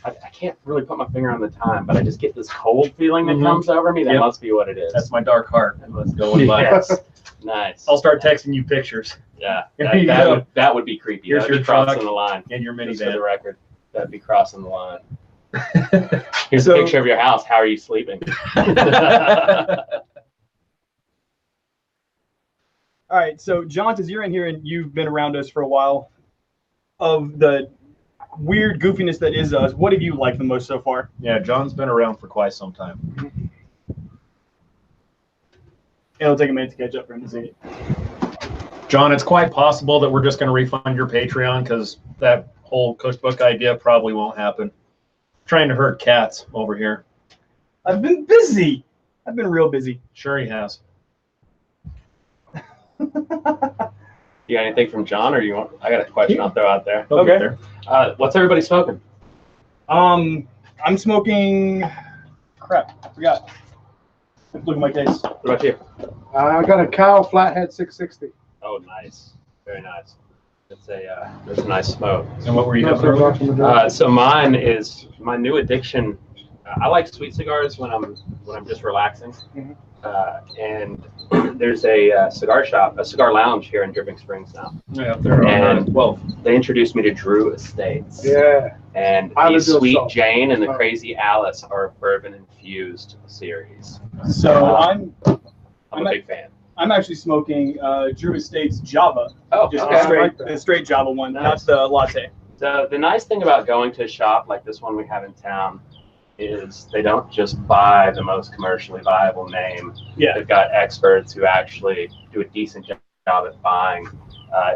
S8: I can't really put my finger on the time, but I just get this cold feeling that
S7: Mhm.
S8: comes over me. That
S7: Yep.
S8: must be what it is.
S7: That's my dark heart.
S8: That must
S7: Going by.
S8: Yes. Nice.
S7: I'll start texting you pictures
S8: Yeah,
S7: There you
S8: that,
S7: go.
S8: that would be creepy.
S7: Here's
S8: That would
S7: your
S8: be crossing
S7: truck.
S8: the line.
S7: in your
S8: Just for the
S7: minivan.
S8: record, that'd be crossing the line. Here's
S1: So-
S8: a picture of your house. How are you sleeping?
S1: All right. So John, since you're in here and you've been around us for a while, of the weird goofiness that is us, what have you liked the most so far?
S7: Yeah, John's been around for quite some time.
S1: It'll take a minute to catch up for him to see it.
S7: John, it's quite possible that we're just going to refund your Patreon because that whole Coast Book idea probably won't happen. Trying to herd cats over here.
S1: I've been busy. I've been real busy.
S7: Sure he has.
S8: You got anything from John, or you want? I got a question I'll throw out there.
S7: He'll
S1: Okay.
S7: get there.
S8: What's everybody smoking?
S1: I'm smoking. Crap, I forgot. Look at my case.
S8: What about you?
S2: I got a Cow Flathead 660.
S8: Oh, nice. Very nice. It's there's a nice smoke.
S7: And what were you
S2: That's
S7: having
S2: what I
S7: earlier?
S2: brought from the door.
S8: So mine is my new addiction. I like sweet cigars when I'm just relaxing.
S1: Mhm.
S8: And there's a cigar shop, a cigar lounge here in Dripping Springs now.
S7: Yeah, up there.
S8: And-
S7: 12.
S8: They introduced me to Drew Estates.
S2: Yeah.
S8: And
S2: I
S8: the
S2: would do a
S8: Sweet
S2: salt.
S8: Jane and the
S2: Oh.
S8: Crazy Alice are a bourbon infused series.
S1: So
S8: I'm
S1: I'm
S8: a
S1: a-
S8: big fan.
S1: I'm actually smoking Drew Estates Java,
S8: Oh,
S1: just
S8: okay.
S1: a straight,
S2: like that.
S1: a straight Java one,
S8: Nice.
S1: not the latte.
S8: So the nice thing about going to a shop like this one we have in town is they don't just buy the most commercially viable name.
S1: Yeah.
S8: They've got experts who actually do a decent job at buying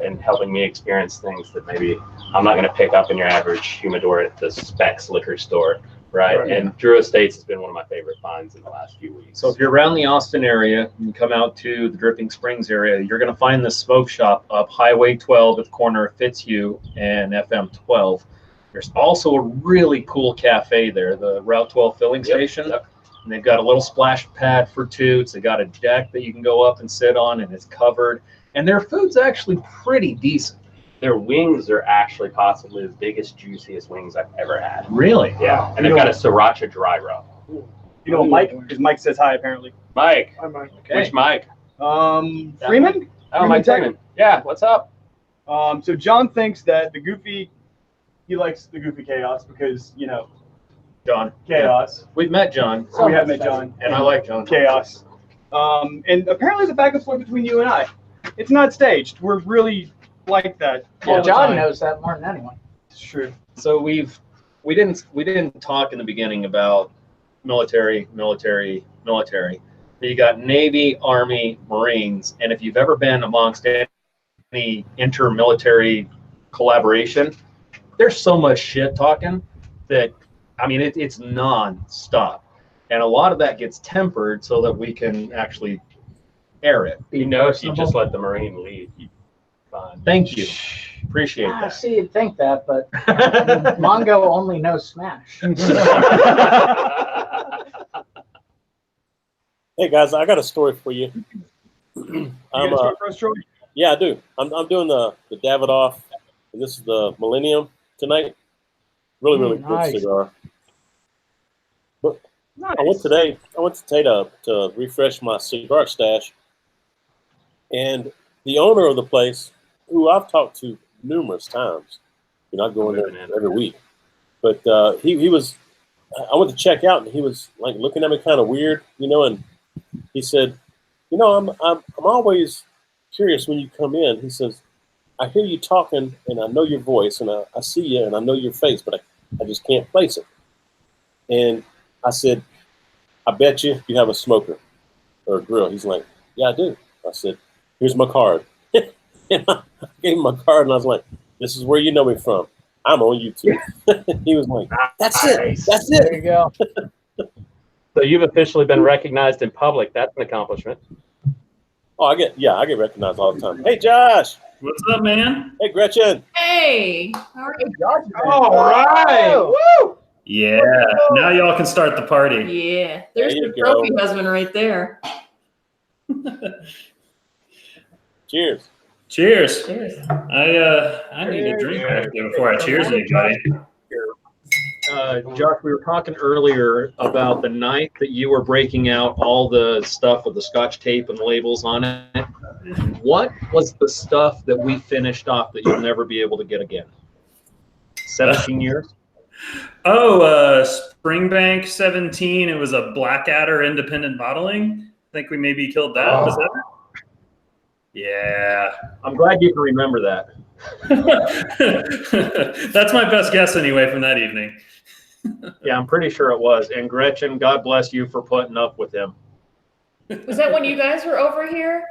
S8: and helping me experience things that maybe I'm not going to pick up in your average humidor at the Specs liquor store, right? And Drew Estates has been one of my favorite finds in the last few weeks.
S6: So if you're around the Austin area and you come out to the Dripping Springs area, you're going to find this smoke shop up Highway 12 at the corner of Fitzhugh and FM 12. There's also a really cool cafe there, the Route 12 filling station. And they've got a little splash pad for toots. They got a deck that you can go up and sit on, and it's covered. And their food's actually pretty decent.
S8: Their wings are actually possibly the biggest, juiciest wings I've ever had.
S6: Really?
S8: Yeah. And they've got a sriracha dry rub.
S1: You know Mike? Because Mike says hi, apparently.
S8: Mike.
S2: Hi, Mike.
S8: Okay. Which Mike?
S1: Freeman?
S8: Oh, Mike Freeman. Yeah, what's up?
S1: So John thinks that he likes the Goofy Chaos because, you know,
S6: John.
S1: chaos.
S6: We've met John.
S1: We have met John.
S6: And I like John.
S1: Chaos. And apparently the back and forth between you and I, it's not staged. We're really like that.
S3: Well,
S1: all the
S3: John
S1: time.
S3: knows that more than anyone.
S1: It's true.
S6: So we didn't talk in the beginning about military. You got Navy, Army, Marines, and if you've ever been amongst any inter-military collaboration, there's so much shit talking that, I mean, it's non-stop. And a lot of that gets tempered so that we can actually air it.
S8: You know, if you just let the Marine lead, you'd be fine.
S6: Thank you. Appreciate
S3: I
S6: that.
S3: see, you'd think that, but Mongo only knows Smash.
S4: Hey guys, I got a story for you.
S1: You got a story for us, Troy?
S4: Yeah, I do. I'm doing the Davidoff, and this is the Millennium tonight. Really
S3: Nice.
S4: good cigar. But
S1: Nice.
S4: I went today to refresh my cigar stash, and the owner of the place, who I've talked to numerous times, you know, I go in there every week, but he was. I went to check out, and he was like looking at me kind of weird, you know, and he said, "You know, I'm always curious when you come in." He says, "I hear you talking, and I know your voice, and I see you, and I know your face, but I just can't place it." And I said, "I bet you have a smoker or a grill." He's like, "Yeah, I do." I said, "Here's my card." And I gave him my card, and I was like, "This is where you know me from. I'm on YouTube." He was like, "That's it. That's
S3: There you
S4: it."
S3: go.
S8: So you've officially been recognized in public. That's an accomplishment.
S4: Oh, I get recognized all the time. Hey, Josh.
S9: What's up, man?
S4: Hey, Gretchen.
S10: Hey, how are you?
S2: All right. Woo!
S9: Yeah. Now y'all can start the party.
S10: Yeah, there's
S4: There
S10: the
S4: you go.
S10: trophy husband right there.
S4: Cheers.
S9: Cheers.
S10: Cheers.
S9: I need a drink actually before I cheers anybody.
S6: Josh, we were talking earlier about the night that you were breaking out all the stuff with the Scotch tape and labels on it. What was the stuff that we finished off that you'll never be able to get again? 17 years?
S9: Oh, Springbank 17. It was a Blackadder independent bottling. I think we maybe killed that. Was that it? Yeah.
S6: I'm glad you can remember that.
S9: That's my best guess anyway from that evening.
S6: Yeah, I'm pretty sure it was. And Gretchen, God bless you for putting up with him.
S10: Was that when you guys were over here?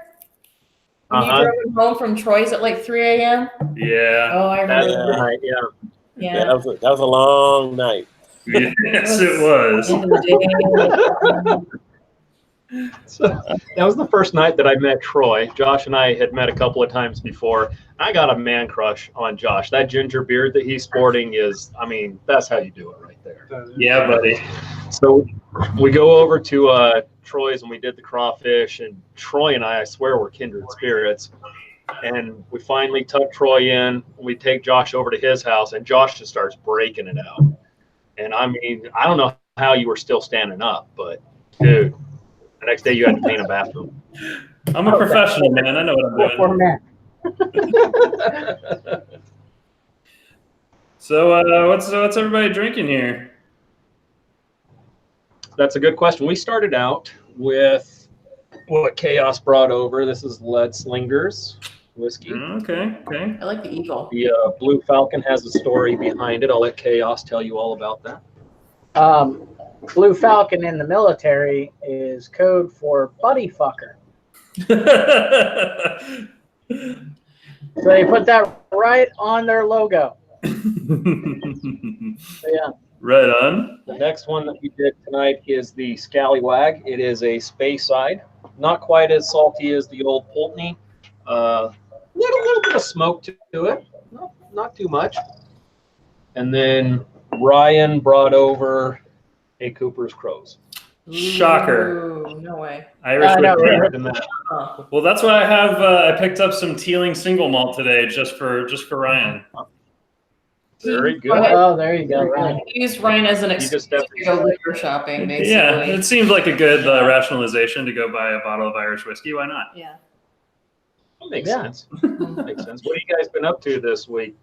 S10: When
S6: Uh-huh.
S10: you drove home from Troy's at like 3 a.m.?
S9: Yeah.
S10: Oh, I
S6: That's
S10: remember.
S6: the night, yeah.
S10: Yeah.
S4: That was a long night.
S9: Yes, it was.
S10: End of the day.
S6: So that was the first night that I met Troy. Josh and I had met a couple of times before. I got a man crush on Josh. That ginger beard that he's sporting is, I mean, that's how you do it right there.
S9: Yeah, buddy.
S6: So we go over to Troy's and we did the crawfish, and Troy and I swear we're kindred spirits. And we finally tuck Troy in. We take Josh over to his house, and Josh just starts breaking it out. And I mean, I don't know how you were still standing up, but dude, the next day you had to clean a bathroom.
S9: I'm a professional, man. I know what I'm doing.
S3: man.
S9: So, what's everybody drinking here?
S6: That's a good question. We started out with what Chaos brought over. This is Lead Slingers whiskey.
S9: Okay.
S10: I like the eagle.
S6: The Blue Falcon has a story behind it. I'll let Chaos tell you all about that.
S3: Blue Falcon in the military is code for buddy fucker. So they put that right on their logo. So, yeah.
S9: Right on.
S6: The next one that we did tonight is the Scallywag. It is a Speyside. Not quite as salty as the old Pulteney. Little bit of smoke to it. Not too much. And then Ryan brought over a Cooper's Crows.
S9: Shocker.
S10: Ooh, no way.
S9: Irish
S3: I know,
S9: whiskey.
S3: right?
S6: And that,
S9: Well, that's why I have. I picked up some Teeling single malt today, just for Ryan.
S6: very good.
S3: Oh, there you go, Ryan.
S10: Use Ryan as an
S6: You
S10: excuse
S6: just have
S10: to go liquor shopping, basically.
S9: Yeah, it seems like a good rationalization to go buy a bottle of Irish whiskey. Why not?
S10: Yeah.
S6: That makes
S3: Yeah.
S6: sense. Makes sense. What have you guys been up to this week?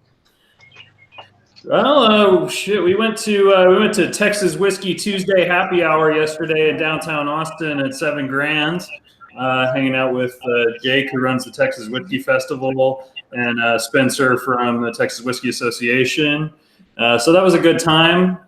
S9: Well, shit, we went to Texas Whiskey Tuesday happy hour yesterday in downtown Austin at 7 Grand, hanging out with Jake, who runs the Texas Whiskey Festival, and Spencer from the Texas Whiskey Association. So that was a good time.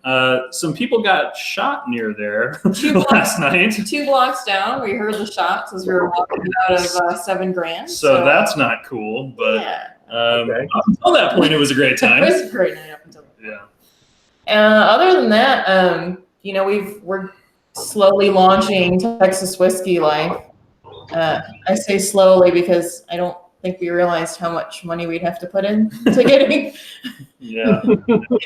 S9: Some people got shot near there last night.
S10: 2 blocks down, we heard the shots as we were walking out of 7 Grand.
S9: So that's not cool, but
S10: yeah.
S6: Okay.
S9: up until that point, it was a great
S10: It
S9: time.
S10: was a great night up until
S9: Yeah.
S10: other than that, we're slowly launching Texas Whiskey Life. I say slowly because I don't think we realized how much money we'd have to put in to getting
S9: Yeah.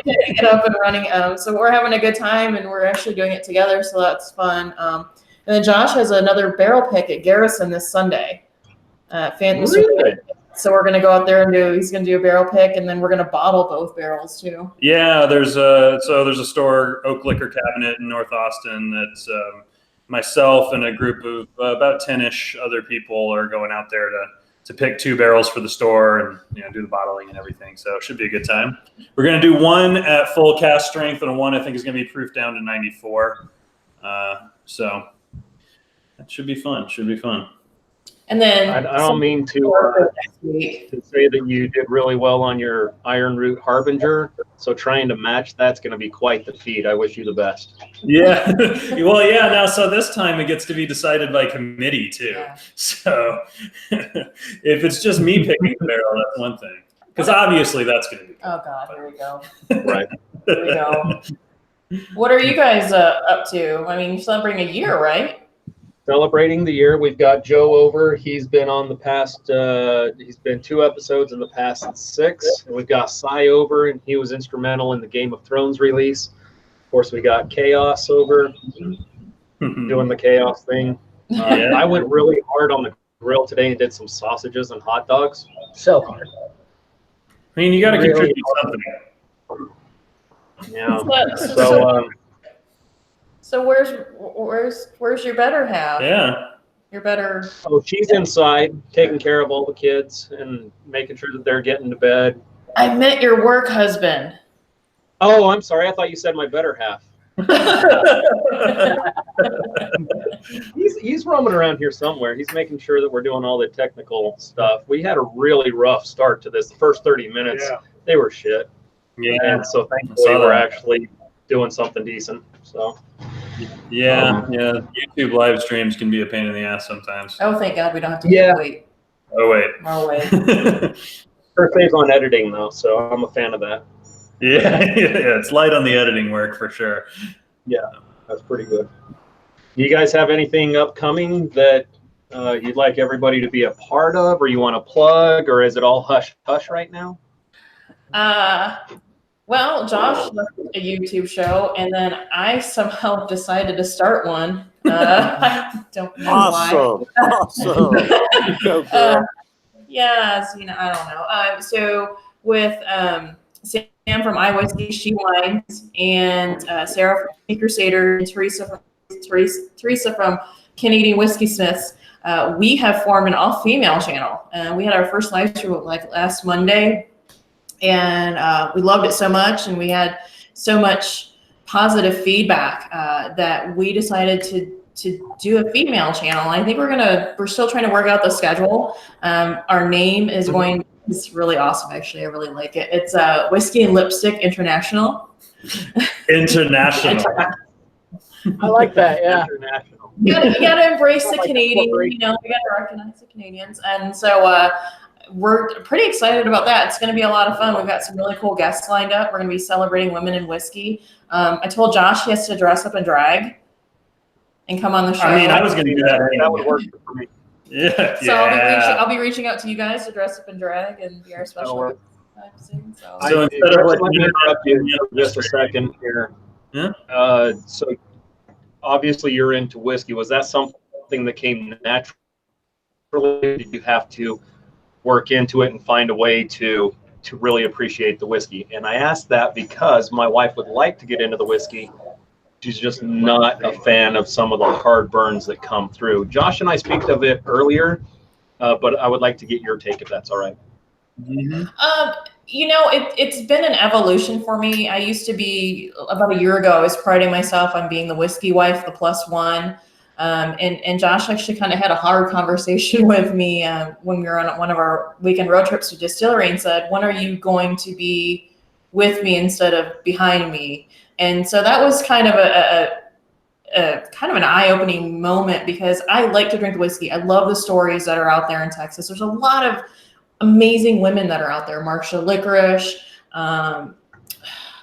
S10: get up and running. So we're having a good time, and we're actually doing it together, so that's fun. And then Josh has another barrel pick at Garrison this Sunday.
S6: Really?
S10: So we're gonna go out there and he's gonna do a barrel pick, and then we're gonna bottle both barrels too.
S9: Yeah, there's a store, Oak Liquor Cabinet in North Austin, that's myself and a group of about 10-ish other people are going out there to pick 2 barrels for the store and do the bottling and everything. So it should be a good time. We're gonna do one at full cast strength, and one I think is gonna be proof down to 94. So that should be fun.
S10: And then
S6: I don't mean to say that you did really well on your Iron Root Harbinger. So trying to match that's going to be quite the feat. I wish you the best.
S9: Yeah. Well, yeah. Now, so this time it gets to be decided by committee too.
S10: Yeah.
S9: So if it's just me picking the barrel, that's one thing. Because obviously that's going to be.
S10: Oh God, here we go.
S6: Right.
S10: Here we go. What are you guys up to? I mean, you're celebrating a year, right?
S6: Celebrating the year. We've got Joe over. He's been on the past, he's been 2 episodes in the past 6. And we've got Cy over, and he was instrumental in the Game of Thrones release. Of course, we got Chaos over, doing the Chaos thing.
S9: Yeah.
S6: I went really hard on the grill today and did some sausages and hot dogs.
S3: So hard.
S9: I mean, you got to
S6: Really?
S9: contribute something.
S6: Yeah.
S10: So,
S6: So,
S10: where's your better half?
S9: Yeah.
S10: Your better.
S6: oh, she's inside taking care of all the kids and making sure that they're getting to bed.
S10: I meant your work husband.
S6: Oh, I'm sorry. I thought you said my better half. He's roaming around here somewhere. He's making sure that we're doing all the technical stuff. We had a really rough start to this. The first 30 minutes, they were shit.
S9: Yeah.
S6: And so
S9: I
S6: thankfully
S9: saw
S6: we're
S9: that.
S6: actually doing something decent. So
S9: Yeah. YouTube live streams can be a pain in the ass sometimes.
S10: Oh, thank God we don't have to
S6: Yeah.
S10: wait.
S9: Oh, wait.
S10: Oh, wait.
S6: her saves on editing though, so I'm a fan of that.
S9: Yeah, it's light on the editing work for sure.
S6: Yeah, that's pretty good. Do you guys have anything upcoming that you'd like everybody to be a part of, or you want to plug, or is it all hush hush right now?
S10: Well, Josh left a YouTube show, and then I somehow decided to start one. I don't know why.
S4: Awesome. Go, girl.
S10: Yeah, so, I don't know. So with Sam from iWhiskey, She Wines, and Sarah from Sea Crusader, and Teresa from Canadian Whiskey Smiths, we have formed an all-female channel. We had our first live stream like last Monday, and we loved it so much, and we had so much positive feedback that we decided to do a female channel. I think we're still trying to work out the schedule. Our name is it's really awesome, actually. I really like it. It's Whiskey and Lipstick International.
S9: International.
S3: I like that, yeah.
S6: International.
S10: You gotta embrace the
S3: Like a
S10: Canadian,
S3: corporation.
S10: we gotta recognize the Canadians. And so we're pretty excited about that. It's going to be a lot of fun. We've got some really cool guests lined up. We're going to be celebrating women in whiskey. I told Josh he has to dress up in drag and come on the show.
S9: I mean, I was going to do that.
S6: That would work for me.
S9: Yeah.
S10: So I'll be reaching out to you guys to dress up in drag and be our special guest soon. So
S9: instead of
S6: let me interrupt you for just a second here.
S9: Yeah.
S6: So obviously you're into whiskey. Was that something that came naturally? Did you have to work into it and find a way to really appreciate the whiskey? And I asked that because my wife would like to get into the whiskey. She's just not a fan of some of the hard burns that come through. Josh and I speak of it earlier, but I would like to get your take if that's all right.
S9: Mm-hmm.
S10: It's been an evolution for me. I used to be, about a year ago, I was priding myself on being the whiskey wife, the +1. And Josh actually kind of had a hard conversation with me when we were on one of our weekend road trips to distillery and said, when are you going to be with me instead of behind me? And so that was kind of an eye-opening moment because I like to drink whiskey. I love the stories that are out there in Texas. There's a lot of amazing women that are out there. Marsha Licorice,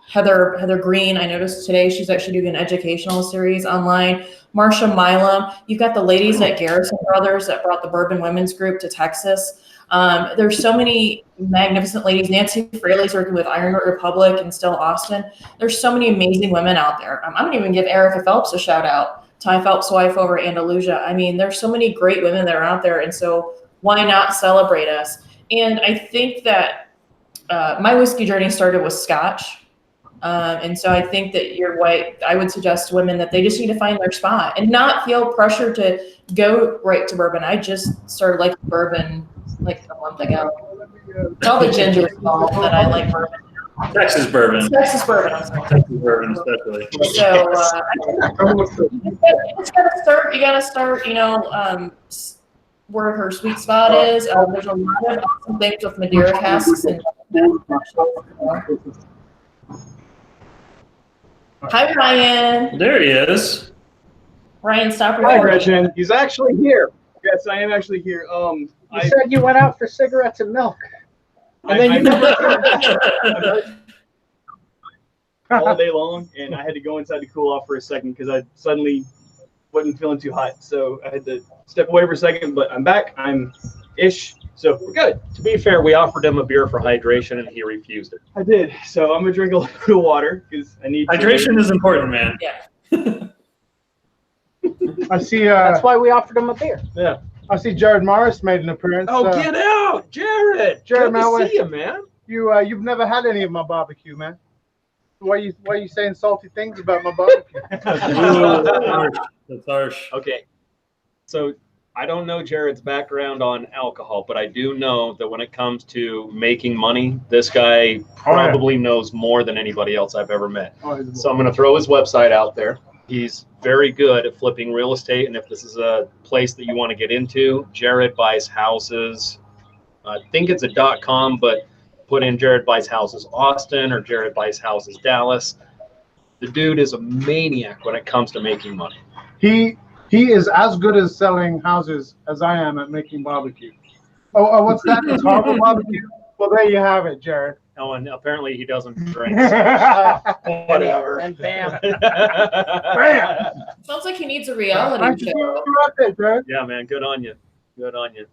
S10: Heather Green. I noticed today she's actually doing an educational series online. Marsha Milam. You've got the ladies at Garrison Brothers that brought the Bourbon Women's Group to Texas. There's so many magnificent ladies. Nancy Fraley's working with Ironwood Republic and Still Austin. There's so many amazing women out there. I'm going to even give Erica Phelps a shout out. Ty Phelps' wife over Andalusia. I mean, there's so many great women that are out there. And so why not celebrate us? And I think that my whiskey journey started with Scotch. And so I think that I would suggest to women that they just need to find their spot and not feel pressure to go right to bourbon. I just started liking bourbon like a month ago. It's all the ginger involved that I like bourbon.
S9: Texas bourbon.
S10: Texas bourbon, I'm sorry.
S9: Texas bourbon, especially.
S10: So it's gotta start. You gotta start. Where her sweet spot is. There's a lot of awesome things with Madeira casks and. Hi, Ryan.
S9: There he is.
S10: Ryan, stop
S1: Hi,
S10: recording.
S1: Gretchen. He's actually here. Yes, I am actually here.
S3: You said you went out for cigarettes and milk.
S1: And then you never all day long, and I had to go inside to cool off for a second because I suddenly wasn't feeling too hot. So I had to step away for a second, but I'm back. I'm ish. So we're good.
S6: To be fair, we offered him a beer for hydration, and he refused it.
S1: I did. So I'm gonna drink a little bit of water because I need.
S9: Hydration is important, man.
S10: Yeah.
S2: I see.
S3: That's why we offered him a beer.
S6: Yeah.
S2: I see Jared Morris made an appearance.
S6: Oh, get out, Jared!
S2: Jared,
S6: Good
S2: man,
S6: to see you, man.
S2: You've never had any of my barbecue, man. Why are you saying salty things about my barbecue?
S9: That's harsh.
S6: Okay, so I don't know Jared's background on alcohol, but I do know that when it comes to making money, this guy probably knows more than anybody else I've ever met. So I'm going to throw his website out there. He's very good at flipping real estate, and if this is a place that you want to get into, Jared Buys Houses. I think it's a .com, but put in Jared Buys Houses Austin or Jared Buys Houses Dallas. The dude is a maniac when it comes to making money.
S2: He is as good at selling houses as I am at making barbecue. Oh, what's that? It's Harvard barbecue? Well, there you have it, Jared.
S6: Oh, and apparently he doesn't drink.
S3: Whatever. And bam.
S2: Bam.
S10: Sounds like he needs a reality show.
S6: Yeah, man. Good on you. Good on you.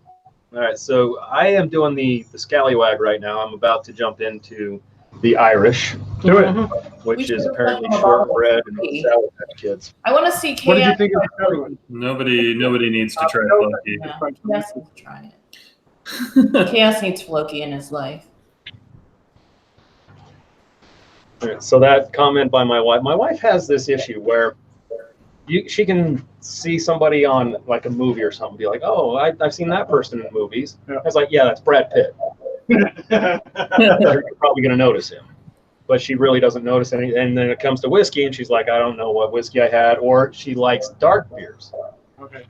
S6: All right. So I am doing the Scallywag right now. I'm about to jump into the Irish.
S2: Do it.
S6: Which is apparently shortbread and Sour Patch Kids.
S10: I want to see.
S2: What did you think of the Scallywag?
S9: Nobody needs to try Floki.
S10: Yeah, Chaos needs to try it. Chaos needs Floki in his life.
S6: So that comment by my wife has this issue where she can see somebody on like a movie or something, be like, oh, I've seen that person in movies. Yeah. I was like, yeah, that's Brad Pitt. You're probably going to notice him. But she really doesn't notice anything. And then it comes to whiskey, and she's like, I don't know what whiskey I had. Or she likes dark beers,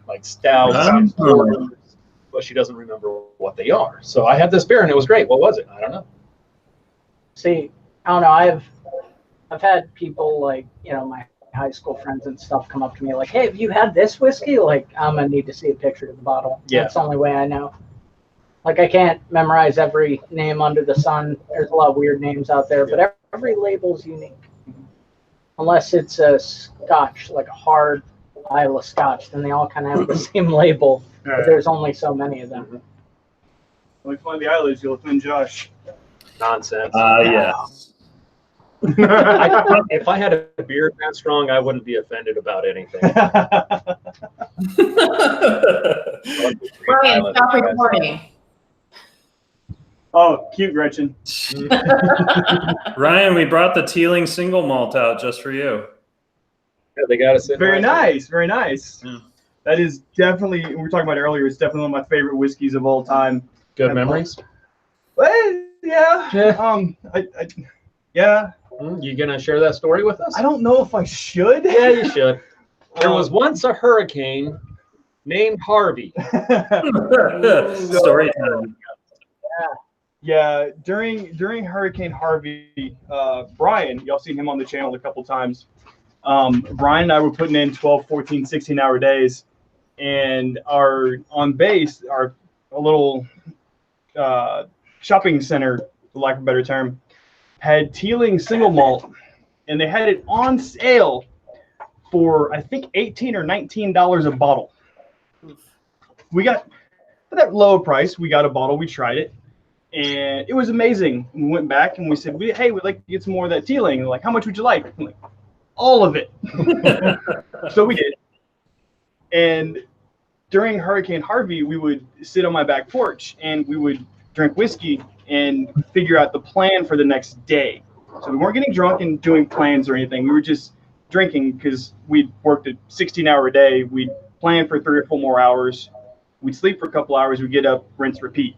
S6: like stouts, but she doesn't remember what they are. So I had this beer, and it was great. What was it? I don't know.
S3: See, I don't know. I've had people like, my high school friends and stuff come up to me like, hey, have you had this whiskey? Like, I'm going to need to see a picture of the bottle.
S6: Yeah.
S3: That's the only way I know. Like I can't memorize every name under the sun. There's a lot of weird names out there, but every label's unique. Unless it's a Scotch, like a hard Islay Scotch, then they all kind of have the same label. But there's only so many of them.
S1: When we find the Isleys, you'll offend Josh.
S6: Nonsense.
S9: Yes.
S6: If I had a beard that strong, I wouldn't be offended about anything.
S10: Brian, stop recording.
S1: Oh, cute, Gretchen.
S9: Ryan, we brought the Teeling single malt out just for you.
S6: Yeah, they got us in.
S1: Very nice, very nice.
S9: Yeah.
S1: That is definitely, we were talking about it earlier, it's definitely one of my favorite whiskeys of all time.
S6: Good memories.
S1: Well, yeah. Yeah.
S6: You gonna share that story with us?
S1: I don't know if I should.
S6: Yeah, you should. There was once a hurricane named Harvey.
S9: Story time.
S1: Yeah, during Hurricane Harvey, Brian, y'all seen him on the channel a couple times. Brian and I were putting in 12, 14, 16-hour days, and on base, a little shopping center, for lack of a better term, had Teeling single malt, and they had it on sale for I think $18 or $19 a bottle. We got, for that low price, we got a bottle, we tried it. And it was amazing. We went back and we said, hey, we'd like to get some more of that Teeling. They're like, how much would you like? I'm like, all of it. So we did. And during Hurricane Harvey, we would sit on my back porch and we would drink whiskey and figure out the plan for the next day. So we weren't getting drunk and doing plans or anything. We were just drinking because we'd worked a 16-hour day. We'd plan for 3 or 4 more hours. We'd sleep for a couple hours. We'd get up, rinse, repeat.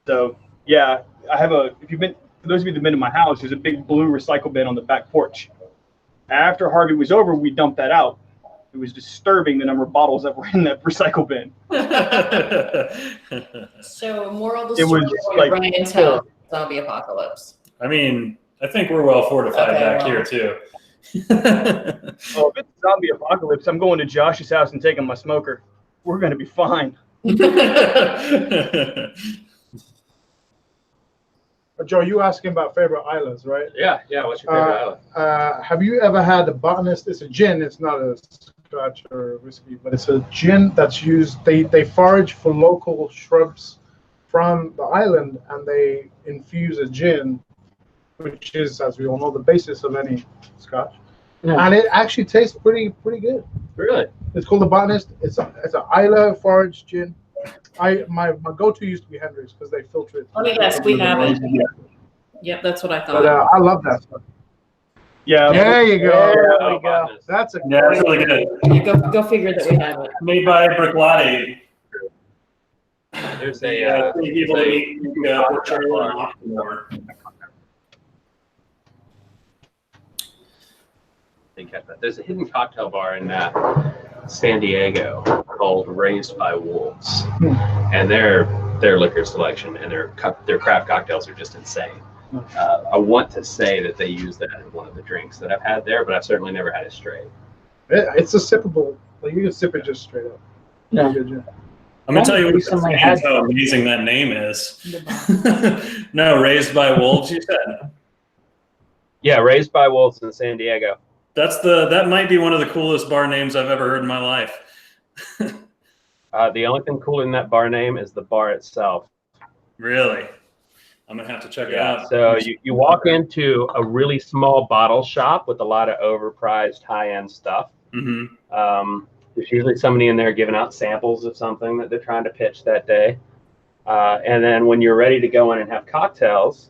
S1: So yeah, I have for those of you that have been to my house, there's a big blue recycle bin on the back porch. After Harvey was over, we dumped that out. It was disturbing the number of bottles that were in that recycle bin.
S10: So moral of the
S1: It
S10: story,
S1: was like
S10: Brian's house, zombie apocalypse.
S9: I mean, I think we're well fortified back here too.
S1: Oh, if it's zombie apocalypse, I'm going to Josh's house and taking my smoker. We're going to be fine.
S2: Joe, you asking about favorite islands, right?
S6: Yeah. What's your favorite island?
S2: Have you ever had the Botanist? It's a gin. It's not a Scotch or a whiskey, but it's a gin that's used. They forage for local shrubs from the island, and they infuse a gin, which is, as we all know, the basis of any Scotch. Yeah. And it actually tastes pretty good.
S6: Really?
S2: It's called the Botanist. It's an Islay forage gin. My go-to used to be Hendrix because they filter it.
S10: Let me guess, we have it. Yep, that's what I thought.
S2: But I love that stuff.
S1: Yeah.
S2: There you go. There we go. That's
S9: it's really good.
S10: Yeah, go figure that we have it.
S9: Made by Bricklati.
S6: There's
S9: people that eat
S8: There's a hidden cocktail bar in San Diego called Raised by Wolves, and their liquor selection and their craft cocktails are just insane. I want to say that they use that in one of the drinks that I've had there, but I've certainly never had it straight.
S2: It's a sippable. Like you can sip it just straight up.
S3: Yeah.
S9: I'm gonna tell you how amazing that name is. No, Raised by Wolves, you said.
S8: Yeah, Raised by Wolves in San Diego.
S9: That might be one of the coolest bar names I've ever heard in my life.
S8: The only thing cool in that bar name is the bar itself.
S9: Really? I'm gonna have to check it out.
S8: So you walk into a really small bottle shop with a lot of overpriced high-end stuff. Mm-hmm. There's usually somebody in there giving out samples of something that they're trying to pitch that day. And then when you're ready to go in and have cocktails,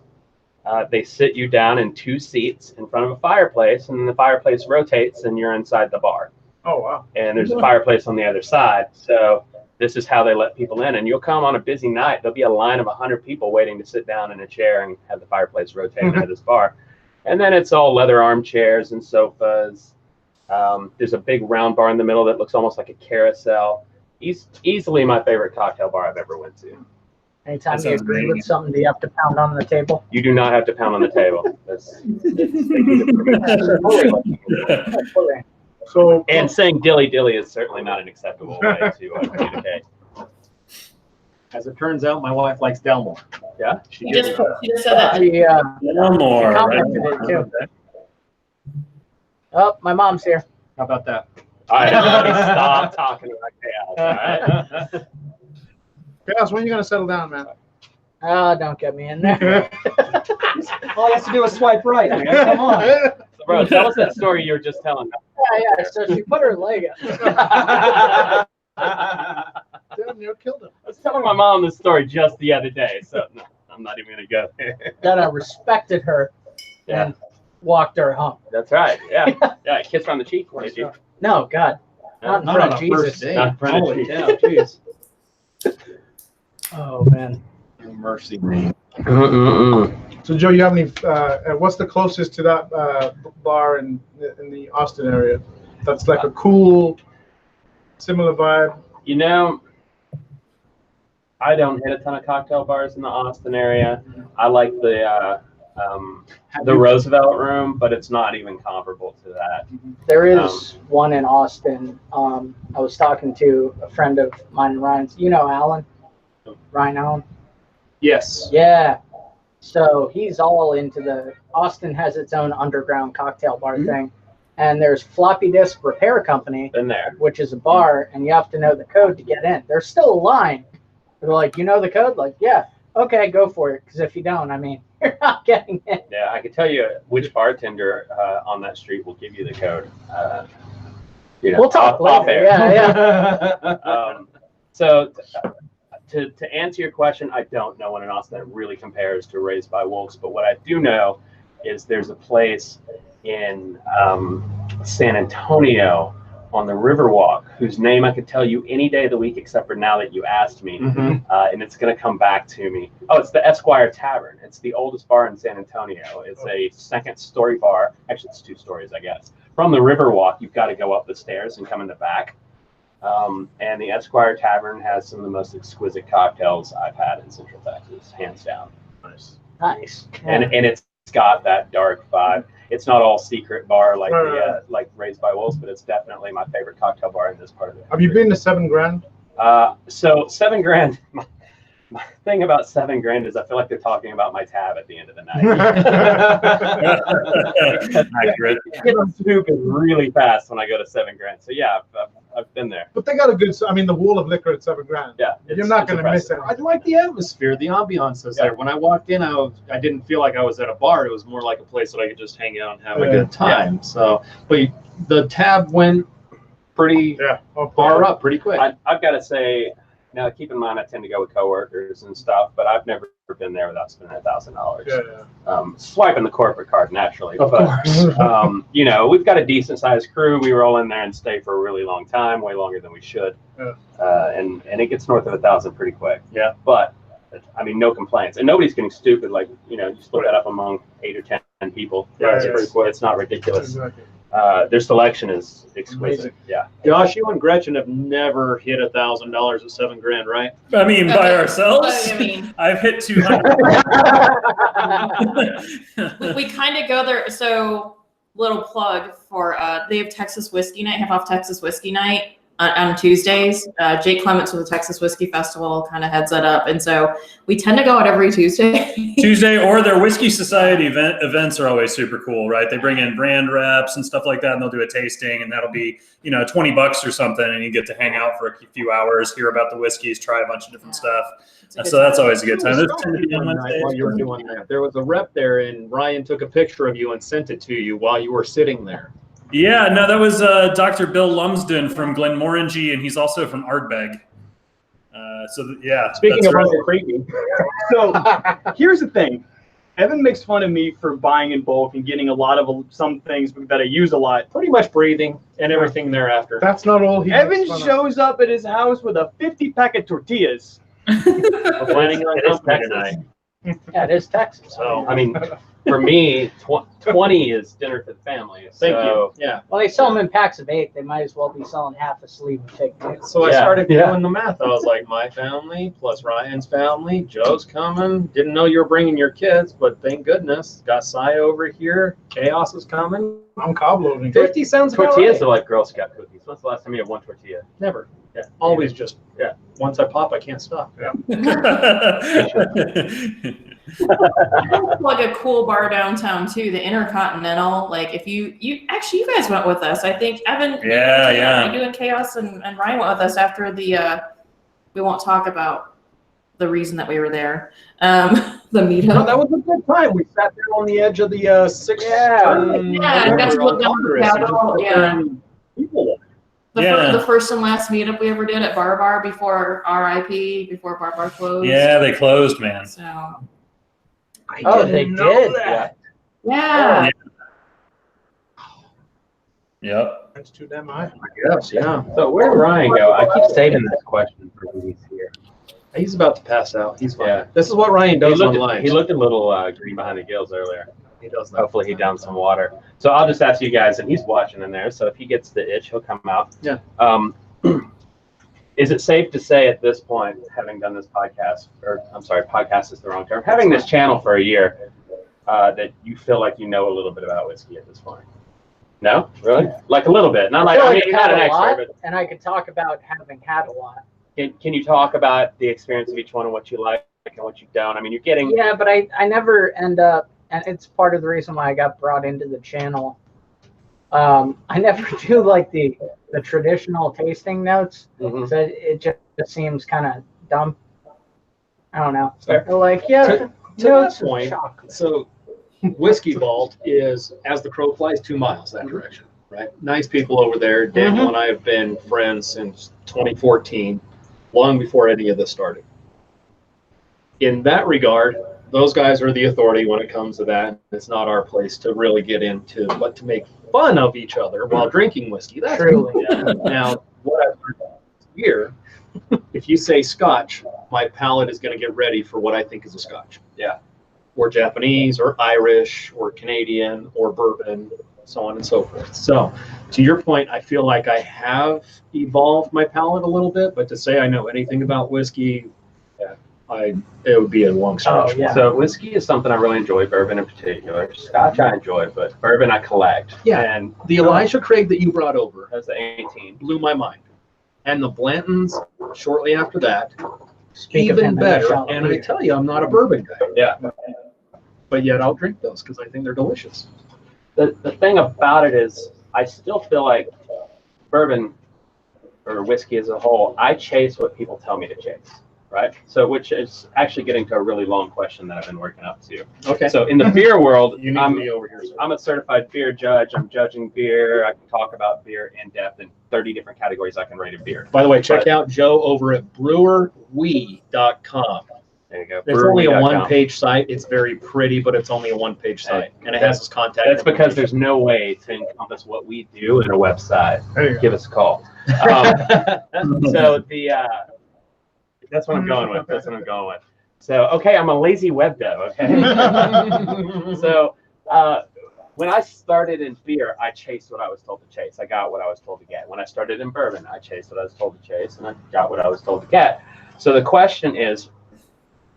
S8: they sit you down in 2 seats in front of a fireplace, and then the fireplace rotates and you're inside the bar.
S2: Oh, wow.
S8: And there's a fireplace on the other side. So this is how they let people in. And you'll come on a busy night. There'll be a line of 100 people waiting to sit down in a chair and have the fireplace rotate into this bar. And then it's all leather armchairs and sofas. There's a big round bar in the middle that looks almost like a carousel. Easily my favorite cocktail bar I've ever went to.
S3: Anytime you agree with something, do you have to pound on the table?
S8: You do not have to pound on the table. And saying dilly dilly is certainly not an acceptable way to communicate.
S7: As it turns out, my wife likes Delmore.
S8: Yeah,
S10: She just said that.
S9: No more.
S3: She commented it too. Oh, my mom's here.
S7: How about that?
S8: All right, everybody stop talking about chaos. All right.
S2: Chaos, when are you gonna settle down, man?
S3: Oh, don't get me in there.
S7: All he has to do is swipe right, man. Come on.
S8: So, bro, tell us that story you were just telling.
S3: Yeah. So she put her leg up.
S2: Damn, you killed him.
S8: I was telling my mom this story just the other day, so no, I'm not even gonna go there.
S3: Then I respected her
S8: Yeah.
S3: and walked her home.
S8: That's right. Yeah, yeah. Kiss her on the cheek. Did you?
S3: No, God, not in
S7: Not
S3: front
S7: on
S3: of
S7: a first
S3: Jesus.
S7: date.
S8: Not in front of
S7: Holy
S8: Jesus.
S7: cow, jeez.
S3: Oh man.
S7: Mercy me.
S2: So, Joe, you have any? What's the closest to that bar in the Austin area? That's like a cool, similar vibe.
S8: You know, I don't hit a ton of cocktail bars in the Austin area. I like the Roosevelt Room, but it's not even comparable to that.
S3: There is one in Austin. I was talking to a friend of mine, Ryan's. You know Alan? Ryan Allen?
S7: Yes.
S3: Yeah. So he's all into Austin has its own underground cocktail bar thing. And there's Floppy Disk Repair Company,
S8: Been there.
S3: which is a bar, and you have to know the code to get in. There's still a line. They're like, you know the code? Like, yeah. Okay, go for it. Because if you don't, I mean, you're not getting in.
S8: Yeah, I can tell you which bartender on that street will give you the code.
S3: We'll talk
S8: off
S3: later.
S8: air.
S3: Yeah.
S8: So to answer your question, I don't know when in Austin that really compares to Raised by Wolves, but what I do know is there's a place in San Antonio on the Riverwalk whose name I could tell you any day of the week except for now that you asked me, and it's going to come back to me. Oh, it's the Esquire Tavern. It's the oldest bar in San Antonio. It's a second-story bar. Actually, it's 2 stories, I guess. From the Riverwalk, you've got to go up the stairs and come in the back. And the Esquire Tavern has some of the most exquisite cocktails I've had in Central Texas, hands down.
S3: Nice.
S8: And it's got that dark vibe. It's not all secret bar like like Raised by Wolves, but it's definitely my favorite cocktail bar in this part of the country.
S2: Have you been to 7 Grand?
S8: So 7 Grand. My thing about 7 Grand is I feel like they're talking about my tab at the end of the night.
S9: Accurate.
S8: I get stupid really fast when I go to 7 Grand. So yeah, I've been there.
S2: But they got a good. I mean, the wall of liquor at 7 Grand.
S8: Yeah,
S2: You're not going to miss it.
S7: I like the atmosphere, the ambiance is there. When I walked in, I didn't feel like I was at a bar. It was more like a place that I could just hang out and have a good time. So, but the tab went pretty far up pretty quick.
S8: I've got to say, now keep in mind I tend to go with coworkers and stuff, but I've never been there without spending $1,000. Swiping the corporate card naturally,
S7: Of course.
S8: You know, we've got a decent sized crew. We roll in there and stay for a really long time, way longer than we should, and it gets north of 1,000 pretty quick.
S7: Yeah,
S8: but I mean, no complaints, and nobody's getting stupid. Like, you know, you split that up among 8 or 10 people. It's not ridiculous.
S2: Exactly.
S8: Their selection is exquisite.
S7: Amazing.
S8: Yeah.
S7: Josh, you and Gretchen have never hit $1,000 at 7 Grand, right?
S9: I mean, by ourselves,
S10: I mean,
S9: I've hit 200.
S10: we kind of go there. So, little plug for they have Texas Whiskey Night, Half Off Texas Whiskey Night on Tuesdays. Jake Clements with the Texas Whiskey Festival kind of heads that up, and so we tend to go out every Tuesday.
S9: Tuesday, or their Whiskey Society events are always super cool, right? They bring in brand reps and stuff like that, and they'll do a tasting, and that'll be, you know, $20 or something, and you get to hang out for a few hours, hear about the whiskeys, try a bunch of different stuff. So that's always a good time. There's tend to be on Wednesdays.
S7: While you were doing that, there was a rep there, and Ryan took a picture of you and sent it to you while you were sitting there.
S9: Yeah, no, that was Dr. Bill Lumsden from Glenmorangie, and he's also from Ardbeg.
S1: Speaking of really creepy, so here's the thing. Evan makes fun of me for buying in bulk and getting a lot of some things that I use a lot.
S7: Pretty much breathing and everything thereafter.
S2: That's not all he.
S1: Evan shows up at his house with a 50-pack of tortillas.
S7: Planning on
S8: It is
S7: company
S8: Texas.
S7: tonight.
S3: Yeah, it is Texas.
S8: So, I mean, for me, 20 is dinner for the family.
S6: Thank
S8: So,
S6: you. Yeah.
S3: Well, they sell them in packs of 8. They might as well be selling half a sleeve of fig Newtons.
S6: So I
S8: Yeah,
S6: started
S8: yeah.
S6: doing the math. I was like, my family plus Ryan's family, Joe's coming. Didn't know you were bringing your kids, but thank goodness. Got Sai over here. Chaos is coming.
S2: I'm cob loading.
S6: 50 sounds about
S8: Tortillas
S6: right.
S8: are like Girl Scout cookies. When's the last time you had one tortilla?
S6: Never.
S8: Yeah.
S6: Always just, yeah. Once I pop, I can't stop. Yeah.
S10: Like a cool bar downtown too, the Intercontinental. Like if you guys went with us. I think Evan.
S9: Yeah.
S10: You and Chaos and Ryan went with us after the. We won't talk about the reason that we were there. The meetup.
S6: No, that was a good time. We sat there on the edge of the sixth.
S10: you got to look down the Capitol. Yeah.
S6: People.
S10: The first and last meetup we ever did at Bar before RIP, before Bar closed.
S9: Yeah, they closed, man.
S10: So.
S3: Oh, they did.
S10: Yeah.
S9: Yep.
S2: That's too damn high.
S6: Yes, yeah.
S8: So where did Ryan go? I keep saving this question for when he's here.
S6: He's about to pass out. He's fine.
S8: Yeah.
S6: This is what Ryan does online.
S8: He looked a little green behind the gills earlier.
S6: He does that.
S8: Hopefully he downed some water. So I'll just ask you guys, and he's watching in there, so if he gets the itch, he'll come out.
S6: Yeah.
S8: Is it safe to say at this point, having done this podcast, or I'm sorry, podcast is the wrong term, having this channel for a year, that you feel like you know a little bit about whiskey at this point? No? Really? Like a little bit. Not like,
S3: feel
S8: I
S3: like
S8: mean,
S3: you
S8: you're not
S3: had
S8: an
S3: a lot,
S8: expert,
S3: and I could talk about having had a lot.
S8: but can you talk about the experience of each one and what you like and what you don't? I mean, you're getting...
S3: Yeah, but I never end up, and it's part of the reason why I got brought into the channel. I never do like the traditional tasting notes.
S8: Mhm.
S3: So it just seems kind of dumb. I don't know.
S8: Fair.
S3: Like, yeah,
S6: To
S3: notes
S6: that
S3: of
S6: point,
S3: chocolate.
S6: so Whiskey Vault is, as the crow flies, 2 miles that direction, right? Nice people over there. Daniel and I have been friends since 2014, long before any of this started. In that regard, those guys are the authority when it comes to that. It's not our place to really get into, but to make fun of each other while drinking whiskey. That's
S3: Truly.
S6: Now, what I've learned here, if you say Scotch, my palate is going to get ready for what I think is a Scotch.
S8: Yeah.
S6: Or Japanese, or Irish, or Canadian, or bourbon, so on and so forth. So, to your point, I feel like I have evolved my palate a little bit, but to say I know anything about whiskey, it would be a long stretch.
S3: Oh, yeah.
S8: So whiskey is something I really enjoy, bourbon in particular. Scotch I enjoy, but bourbon I collect.
S6: Yeah.
S8: And
S6: The Elijah Craig that you brought over
S8: that's the 18.
S6: blew my mind. And the Blantons, shortly after that,
S3: Speak of
S6: even
S3: him,
S6: better.
S3: shall
S6: And I
S3: we?
S6: tell you, I'm not a bourbon guy.
S8: Yeah.
S6: But yet I'll drink those because I think they're delicious.
S8: The thing about it is I still feel like bourbon or whiskey as a whole, I chase what people tell me to chase. Right. So, which is actually getting to a really long question that I've been working up to.
S6: Okay.
S8: So, in the beer world,
S6: You need to be over here. Sir.
S8: I'm a certified beer judge. I'm judging beer. I can talk about beer in depth in 30 different categories I can rate a beer.
S6: By the way, check out Joe over at brewerwe.com.
S8: There you go.
S6: It's only a
S8: Brewery.com.
S6: one-page site. It's very pretty, but it's only a one-page site, and it has his contact.
S8: That's because there's no way to encompass what we do in a website.
S2: There you go.
S8: Give us a call. So that's what I'm going with. That's what I'm going with. So, okay, I'm a lazy web dev, okay? So, when I started in beer, I chased what I was told to chase. I got what I was told to get. When I started in bourbon, I chased what I was told to chase, and I got what I was told to get. So the question is,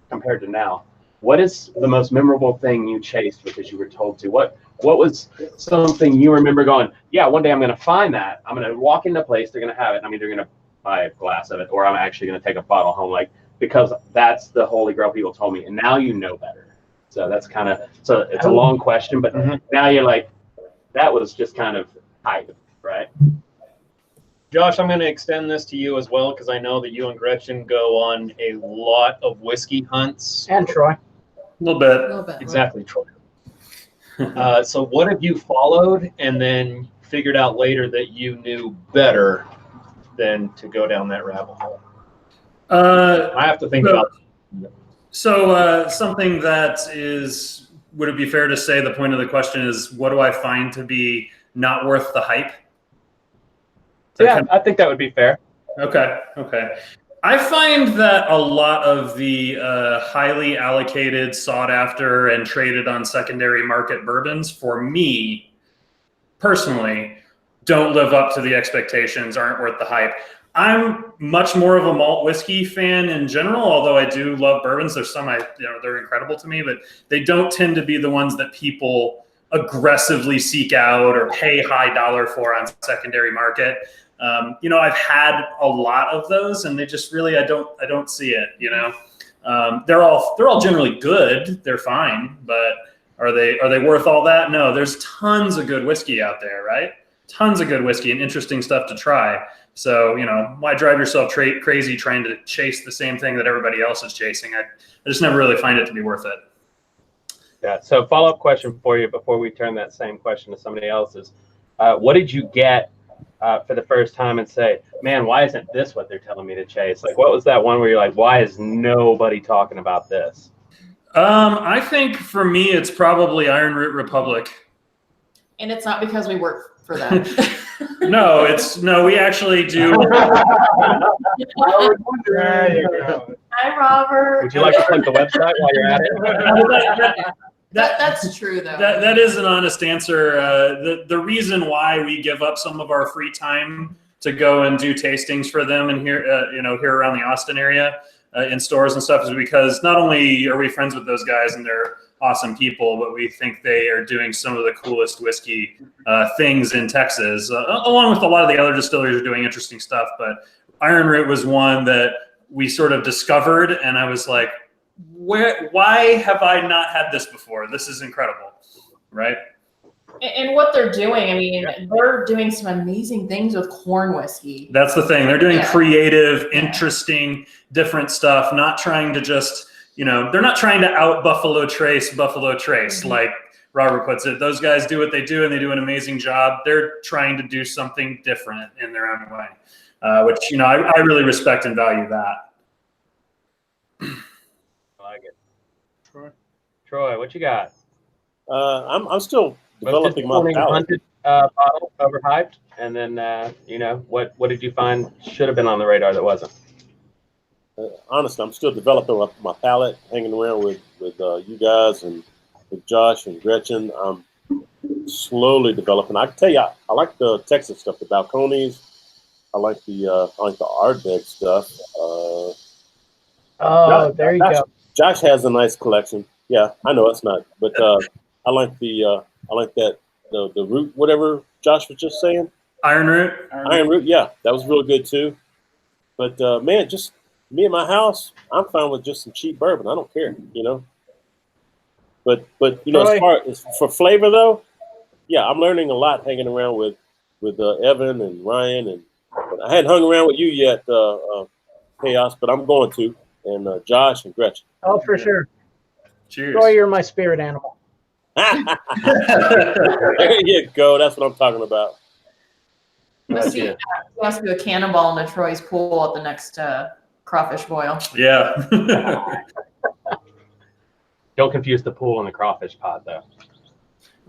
S8: compared to now, what is the most memorable thing you chased because you were told to? What was something you remember going, yeah, one day I'm going to find that. I'm going to walk into a place, they're going to have it, and I'm either going to buy a glass of it, or I'm actually going to take a bottle home, like, because that's the holy grail people told me, and now you know better. So that's kind of, so it's a long question, but now you're like, that was just kind of hype, right?
S6: Josh, I'm going to extend this to you as well, because I know that you and Gretchen go on a lot of whiskey hunts.
S3: And Troy.
S9: A little bit.
S10: A little bit.
S6: Exactly, Troy. So what have you followed and then figured out later that you knew better than to go down that rabbit hole? I have to think about it.
S9: So something that is, would it be fair to say the point of the question is, what do I find to be not worth the hype?
S8: Yeah, I think that would be fair.
S9: Okay. I find that a lot of the highly allocated, sought after, and traded on secondary market bourbons, for me personally, don't live up to the expectations, aren't worth the hype. I'm much more of a malt whiskey fan in general, although I do love bourbons. There's some they're incredible to me, but they don't tend to be the ones that people aggressively seek out or pay high dollar for on secondary market. I've had a lot of those, and they just really I don't see it. They're all generally good. They're fine, but are they worth all that? No. There's tons of good whiskey out there, right? Tons of good whiskey and interesting stuff to try. So why drive yourself crazy trying to chase the same thing that everybody else is chasing? I just never really find it to be worth it.
S8: Yeah. So follow-up question for you before we turn that same question to somebody else's. What did you get for the first time and say, man, why isn't this what they're telling me to chase? Like, what was that one where you're like, why is nobody talking about this?
S9: I think for me, it's probably Iron Root Republic.
S10: And it's not because we work for them.
S9: No, we actually do.
S10: Hi, Robert.
S8: Would you like to click the website while you're at it?
S10: That's true, though.
S9: That is an honest answer. The reason why we give up some of our free time to go and do tastings for them and here around the Austin area in stores and stuff is because not only are we friends with those guys and they're awesome people, but we think they are doing some of the coolest whiskey things in Texas, along with a lot of the other distilleries are doing interesting stuff. But Iron Root was one that we sort of discovered, and I was like, why have I not had this before? This is incredible, right?
S10: And what they're doing, I mean, they're doing some amazing things with corn whiskey.
S9: That's the thing. They're doing creative, interesting, different stuff, not trying to just, they're not trying to out Buffalo Trace, like Robert puts it. Those guys do what they do, and they do an amazing job. They're trying to do something different in their own way, which, I really respect and value that.
S8: I like it. Troy, what you got?
S4: I'm still developing my palate.
S8: Bottle overhyped, and then what did you find should have been on the radar that wasn't?
S4: Honestly, I'm still developing my palate, hanging around with you guys and with Josh and Gretchen. I'm slowly developing. I can tell you, I like the Texas stuff, the Balcones. I like the Ardbeg stuff.
S3: There you go.
S4: Josh has a nice collection. Yeah, I know it's not, but I like that the root, whatever Josh was just saying.
S9: Iron Root.
S4: Iron Root, yeah, that was really good too. But man, just me and my house, I'm fine with just some cheap bourbon. I don't care, But as far as for flavor though, yeah, I'm learning a lot hanging around with Evan and Ryan, and I hadn't hung around with you yet, Chaos, but I'm going to, and Josh and Gretchen.
S3: Oh, for sure.
S9: Cheers.
S3: Troy, you're my spirit animal.
S4: There you go. That's what I'm talking about.
S10: He has to do a cannonball into Troy's pool at the next crawfish boil.
S9: Yeah.
S8: Don't confuse the pool and the crawfish pod, though.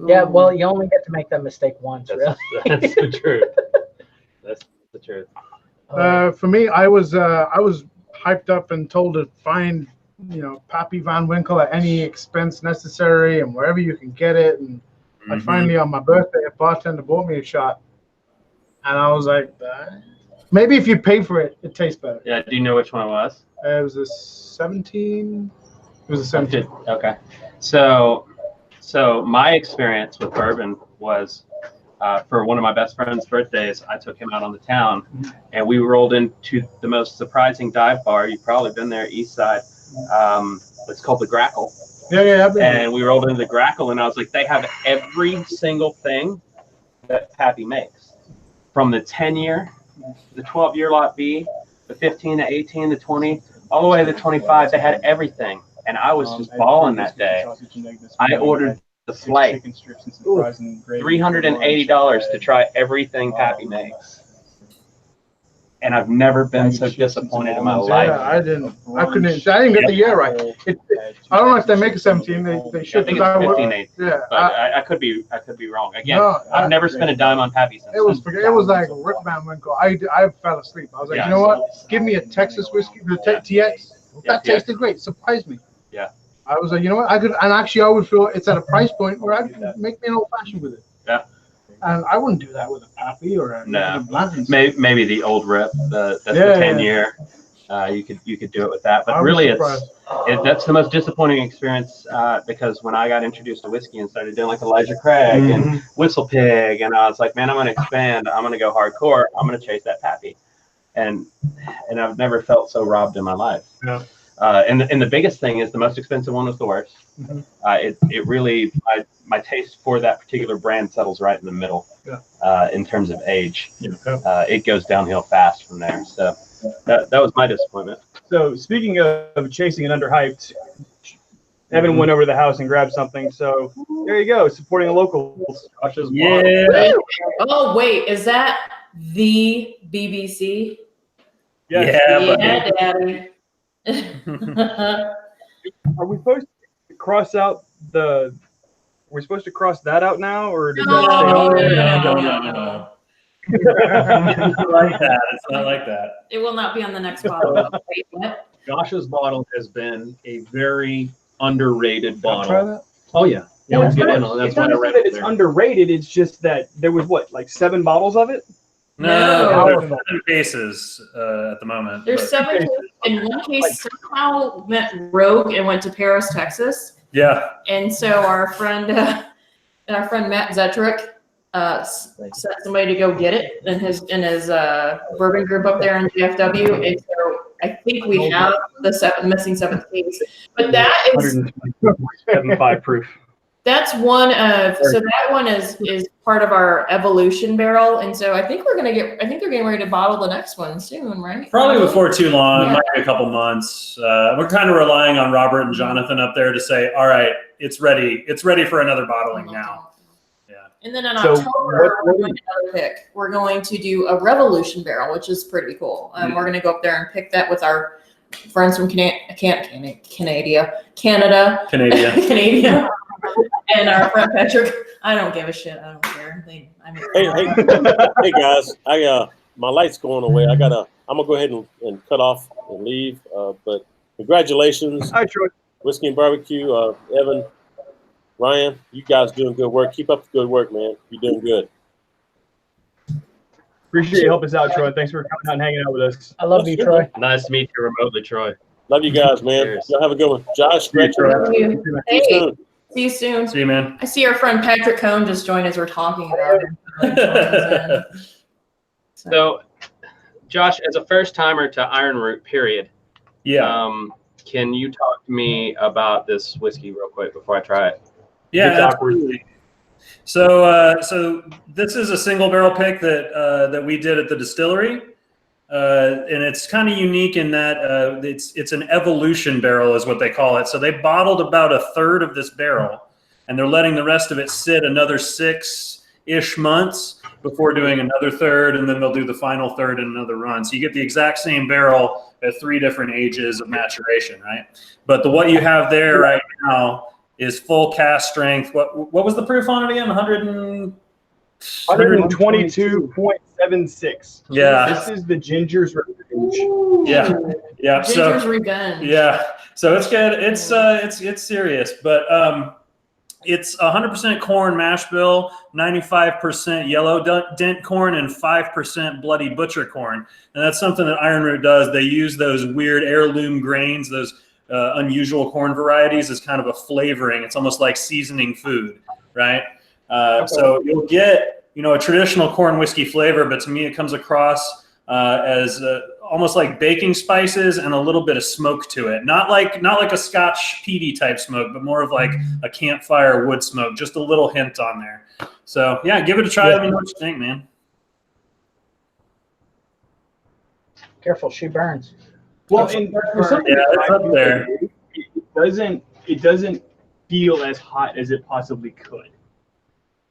S3: Yeah, well, you only get to make that mistake once, really.
S8: That's the truth. That's the truth.
S2: For me, I was hyped up and told to find, Pappy Van Winkle at any expense necessary and wherever you can get it. And I finally, on my birthday, a bartender bought me a shot. And I was like, maybe if you pay for it, it tastes better.
S8: Yeah, do you know which one it was?
S2: It was a 17. It was a 17.
S8: Okay. So my experience with bourbon was for one of my best friend's birthdays, I took him out on the town, and we rolled into the most surprising dive bar. You've probably been there, East Side. It's called the Grackle.
S2: Yeah.
S8: And we rolled into the Grackle, and I was like, they have every single thing that Pappy makes, from the 10-year, the 12-year lot B, the 15, the 18, the 20, all the way to the 25. They had everything, and I was just balling that day. I ordered the flight, $380 to try everything Pappy makes. and I've never been so disappointed in my life.
S2: Yeah, I didn't get the year right. I don't know if they make a 17. They
S8: I
S2: should.
S8: think
S2: 'cause
S8: it's
S2: I would-
S8: 15.8,
S2: Yeah,
S8: but I could be wrong. Again,
S2: No,
S8: I've never spent a dime on Pappy since.
S2: it was like Rip Van Winkle. I fell asleep. I was like,
S8: Yeah.
S2: you know what? Give me a Texas whiskey, the TX. That
S8: Yeah.
S2: tasted great. Surprised me.
S8: Yeah.
S2: I was like, you know what? I could, and actually, I would feel it's at a price point where I could make me an old fashioned with it.
S8: Yeah.
S2: And I wouldn't do that with a Pappy or a
S8: No.
S2: Blanton's.
S8: Maybe the old Rip, the 10-year. You could do it with that, but
S2: I was
S8: really
S2: surprised.
S8: that's the most disappointing experience because when I got introduced to whiskey and started doing like Elijah Craig and Whistle Pig, and I was like, man, I'm going to expand. I'm going to go hardcore. I'm going to chase that Pappy, and I've never felt so robbed in my life.
S1: Yeah.
S8: And the biggest thing is the most expensive one was the worst. It really my taste for that particular brand settles right in the middle. In terms of age, it goes downhill fast from there. So that was my disappointment.
S1: So speaking of chasing and underhyped, Evan went over to the house and grabbed something. So there you go, supporting the locals.
S9: Yeah.
S10: Oh wait, is that the BBC?
S1: Yes.
S10: Yeah, Daddy.
S1: Are we supposed to cross out the? We're supposed to cross that out now, or does
S10: No.
S1: that stay on?
S9: No. It's not like that. It's not like that.
S10: It will not be on the next bottle. Wait, what?
S7: Josh's bottle has been a very underrated
S2: Try
S7: bottle.
S2: that.
S7: Oh yeah. Yeah,
S1: Well,
S7: we'll get in on
S1: it's
S7: that's why
S1: not
S7: I read
S1: that
S7: it
S1: it's
S7: there.
S1: underrated. It's just that there was what, like 7 bottles of it.
S9: No,
S10: No.
S9: there's 7 cases at the moment.
S10: There's
S9: but-
S10: 7 cases, and one case somehow went rogue and went to Paris, Texas.
S9: Yeah.
S10: And so our friend Matt Zetrick sent somebody to go get it in his bourbon group up there in GFW. And so I think we have the missing 7th case. But that is
S1: 175 proof.
S10: that's one of so that one is part of our evolution barrel. And so I think they're getting ready to bottle the next one soon, right?
S9: Probably before too long,
S10: Yeah.
S9: might be a couple months. We're kind of relying on Robert and Jonathan up there to say, all right, it's ready. It's ready for another bottling now. Yeah.
S10: And then in
S1: So
S10: October,
S1: what-
S10: we're going to do another pick. We're going to do a Revolution barrel, which is pretty cool. We're going to go up there and pick that with our friends from Canada,
S9: Canadian.
S10: and our friend Patrick. I don't give a shit. I don't care.
S4: Hey guys, my light's going away. I'm gonna go ahead and cut off and leave. But congratulations,
S1: Hi, Troy.
S4: Whiskey and Barbecue, Evan, Ryan, you guys doing good work. Keep up the good work, man. You're doing good.
S1: Appreciate you helping us out, Troy. Thanks for coming out and hanging out with us.
S3: I love you, Troy.
S8: Nice to meet you remotely, Troy.
S4: Love you guys, man.
S8: Cheers.
S4: Y'all have a good one. Josh, Gretchen, see you
S10: Hey,
S4: soon.
S10: see you soon.
S9: See you, man.
S10: I see our friend Patrick Cohn just joined as we're talking about it.
S8: So, Josh, as a first timer to Iron Root, period.
S9: Yeah.
S8: Can you talk to me about this whiskey real quick before I try it?
S9: Yeah,
S1: It's awkward.
S9: absolutely. So this is a single barrel pick that we did at the distillery, and it's kind of unique in that it's an evolution barrel is what they call it. So they bottled about 1/3 of this barrel, and they're letting the rest of it sit another 6-ish months before doing another 1/3, and then they'll do the final 1/3 in another run. So you get the exact same barrel at 3 different ages of maturation, right? But what you have there right now is full cast strength. What was the proof on it again?
S1: 122.76.
S9: Yeah.
S1: This is the Ginger's Revenge.
S9: Yeah.
S10: Ginger's
S9: So
S10: Revenge.
S9: yeah. So it's good. It's serious, but it's 100% corn mash bill, 95% yellow dent corn, and 5% bloody butcher corn. And that's something that Iron Root does. They use those weird heirloom grains, those unusual corn varieties as kind of a flavoring. It's almost like seasoning food, right? So you'll get, a traditional corn whiskey flavor, but to me it comes across as almost like baking spices and a little bit of smoke to it. Not like a Scotch peaty type smoke, but more of like a campfire wood smoke, just a little hint on there. So yeah, give it a try. Let me know what you think, man.
S3: Careful, she burns.
S1: Well, and for something
S9: Yeah, it's up there.
S1: it doesn't feel as hot as it possibly could.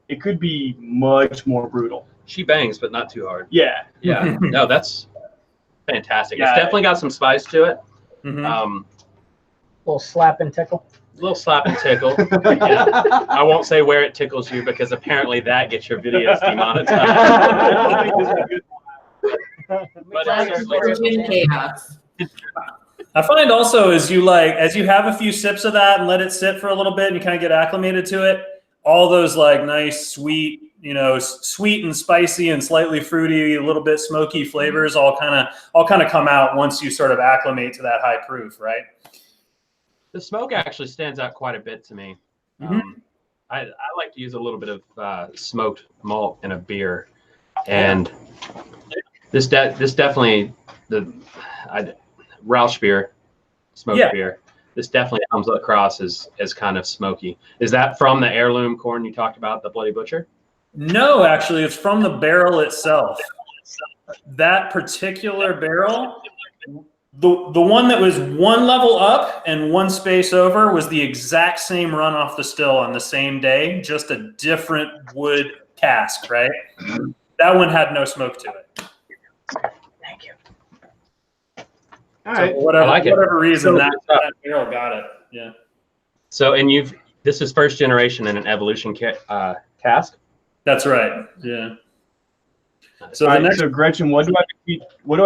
S1: It could be much more brutal.
S8: She bangs, but not too hard.
S1: Yeah.
S8: Yeah. No, that's fantastic.
S9: Yeah.
S8: It's definitely got some spice to it.
S9: Mhm.
S3: Little slap and tickle.
S8: A little slap and tickle. Yeah. I won't say where it tickles you because apparently that gets your videos demonetized. But it's certainly
S10: Chaos.
S9: I find also as you have a few sips of that and let it sit for a little bit and you kind of get acclimated to it, all those like nice sweet, sweet and spicy and slightly fruity, a little bit smoky flavors all kind of come out once you sort of acclimate to that high proof, right?
S8: The smoke actually stands out quite a bit to me. I like to use a little bit of smoked malt in a beer, and this definitely Rausch beer, smoked beer. This definitely comes across as kind of smoky. Is that from the heirloom corn you talked about, the Bloody Butcher?
S9: No, actually, it's from the barrel itself. That particular barrel, the one that was one level up and one space over was the exact same run off the still on the same day, just a different wood cask, right? That one had no smoke to it.
S3: Thank you.
S1: All right.
S9: So whatever reason
S8: So-
S9: that barrel got it. Yeah.
S8: So, and this is first generation in an evolution cask.
S9: That's right. Yeah. So
S1: All
S9: the
S1: right,
S9: next
S1: so Gretchen, what do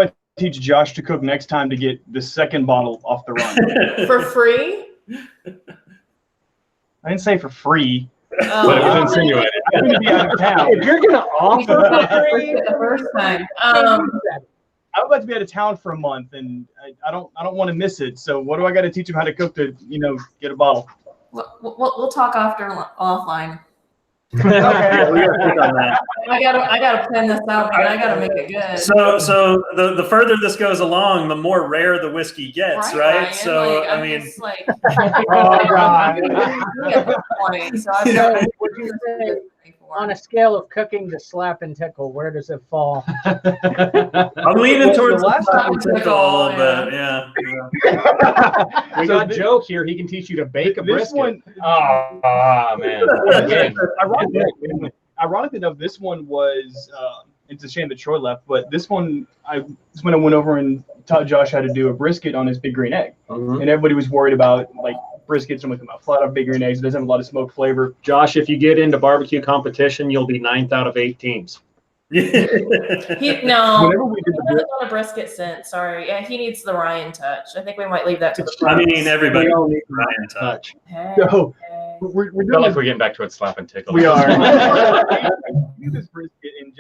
S1: I teach Josh to cook next time to get the second bottle off the run?
S10: For free?
S1: I didn't say for free.
S10: Oh,
S8: But it was insinuated.
S1: I'm going to be out of town.
S3: If you're gonna
S10: we
S3: offer
S10: talked about
S3: that
S10: free the first time.
S1: I'm about to be out of town for a month, and I don't want to miss it. So what do I got to teach him how to cook to get a bottle?
S10: We'll talk offline.
S9: Yeah, we gotta pick on that.
S10: I gotta plan this out, man. I gotta make it good.
S9: So the further this goes along, the more rare the whiskey gets, right?
S10: Ryan?
S9: So
S10: Like,
S9: I
S10: I'm
S9: mean,
S10: just like,
S3: Oh, God.
S10: at this point, so I've
S3: So,
S10: got
S3: would you say, on a scale of cooking to slap and tickle, where does it fall?
S9: I'm leaning towards the
S1: last
S9: slap
S10: time
S9: and tickle a little bit. Yeah.
S5: We
S1: So
S5: got Joe here. He can teach you to bake a
S1: This
S5: brisket.
S1: one,
S8: Oh man. Again.
S1: ironically enough, this one was. It's a shame that Troy left, but this one, this when I went over and taught Josh how to do a brisket on his Big Green Egg,
S8: Mhm.
S1: and everybody was worried about like briskets and with about flat out Big Green Eggs. It doesn't have a lot of smoke flavor.
S5: Josh, if you get into barbecue competition, you'll be 9th out of 8 teams.
S10: no.
S1: Whenever we did
S10: He hasn't done a brisket since. Sorry, yeah, he needs the Ryan touch. I think we might leave that to the
S9: I
S10: pros.
S9: mean, everybody.
S5: We all need
S9: Ryan touch.
S10: Hey,
S1: So
S10: hey.
S1: we're
S8: I feel
S1: doing
S8: like we're getting back to it slap and tickle.
S1: We are. We do this brisket, and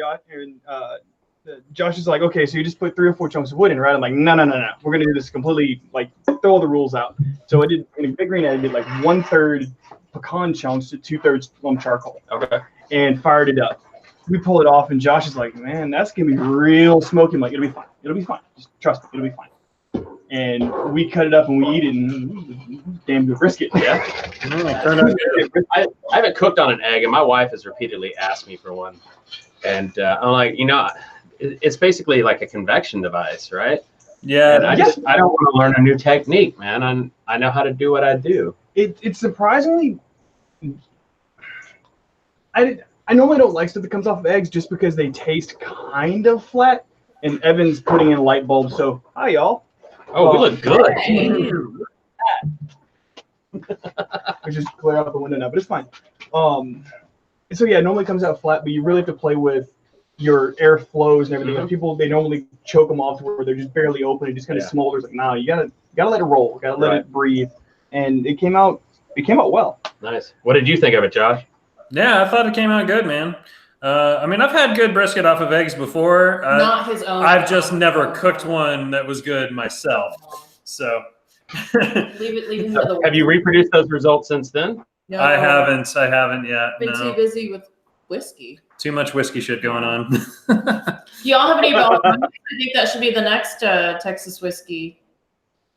S1: Josh is like, okay, so you just put 3 or 4 chunks of wood in, right? I'm like, no. We're gonna do this completely, like, throw all the rules out. So I did in a Big Green Egg, I did like 1/3 pecan chunks to 2/3 plum charcoal,
S8: Okay.
S1: and fired it up. We pull it off, and Josh is like, man, that's gonna be real smoky. I'm like, it'll be fine. It'll be fine. Just trust me, it'll be fine. And we cut it up and we eat it, and damn good brisket.
S8: Yeah.
S9: Turned out good.
S8: I haven't cooked on an egg, and my wife has repeatedly asked me for one. And I'm like, it's basically like a convection device, right?
S9: Yeah.
S8: And I don't want to learn a new technique, man. I know how to do what I do.
S1: It's surprisingly. I normally don't like stuff that comes off of eggs just because they taste kind of flat. And Evan's putting in light bulbs, so hi y'all.
S8: Oh, we look good.
S1: I just clear out the window now, but it's fine. So yeah, it normally comes out flat, but you really have to play with your air flows and everything. People, they normally choke them off to where they're just barely open. It just kind of smolders. Like, no, you gotta let it roll. Gotta let it breathe. And it came out well.
S8: Nice. What did you think of it, Josh?
S9: Yeah, I thought it came out good, man. I mean, I've had good brisket off of eggs before.
S10: Not his own.
S9: I've just never cooked one that was good myself. So
S10: leave it to the.
S8: Have you reproduced those results since then?
S10: No,
S9: I haven't yet.
S10: Been
S9: No.
S10: too busy with whiskey.
S9: Too much whiskey shit going on.
S10: Do y'all have any balcones? I think that should be the next Texas whiskey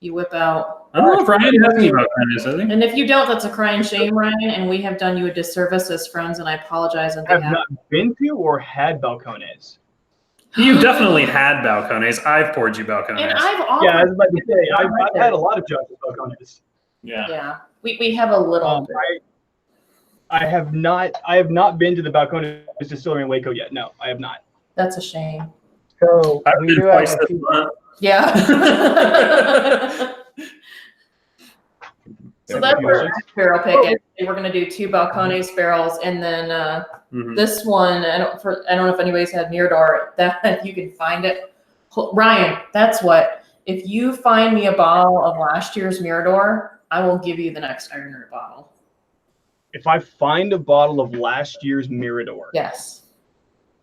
S10: you whip out.
S9: I don't know if Ryan has any balcones, does he?
S10: And if you don't, that's a crying shame, Ryan. And we have done you a disservice as friends, and I apologize on
S1: Have
S10: behalf.
S1: not been to or had balcones.
S9: You've definitely had balcones. I've poured you balcones.
S10: And I've offered.
S1: Yeah, I was about to say, I've had a lot of Josh's balcones.
S9: Yeah.
S10: Yeah, we have a little.
S1: I have not been to the Balcones Distillery in Waco yet. No, I have not.
S10: That's a shame.
S3: So
S9: I've
S3: we
S9: been
S3: do have
S9: twice
S3: a
S9: this
S3: few,
S9: month.
S10: Yeah. So that's our barrel pick. And we're gonna do 2 Balcones barrels, and then this one. I don't know if anybody's had Mirador. That you can find it. Ryan, that's what. If you find me a bottle of last year's Mirador, I will give you the next Iron Root bottle.
S1: If I find a bottle of last year's Mirador,
S10: Yes.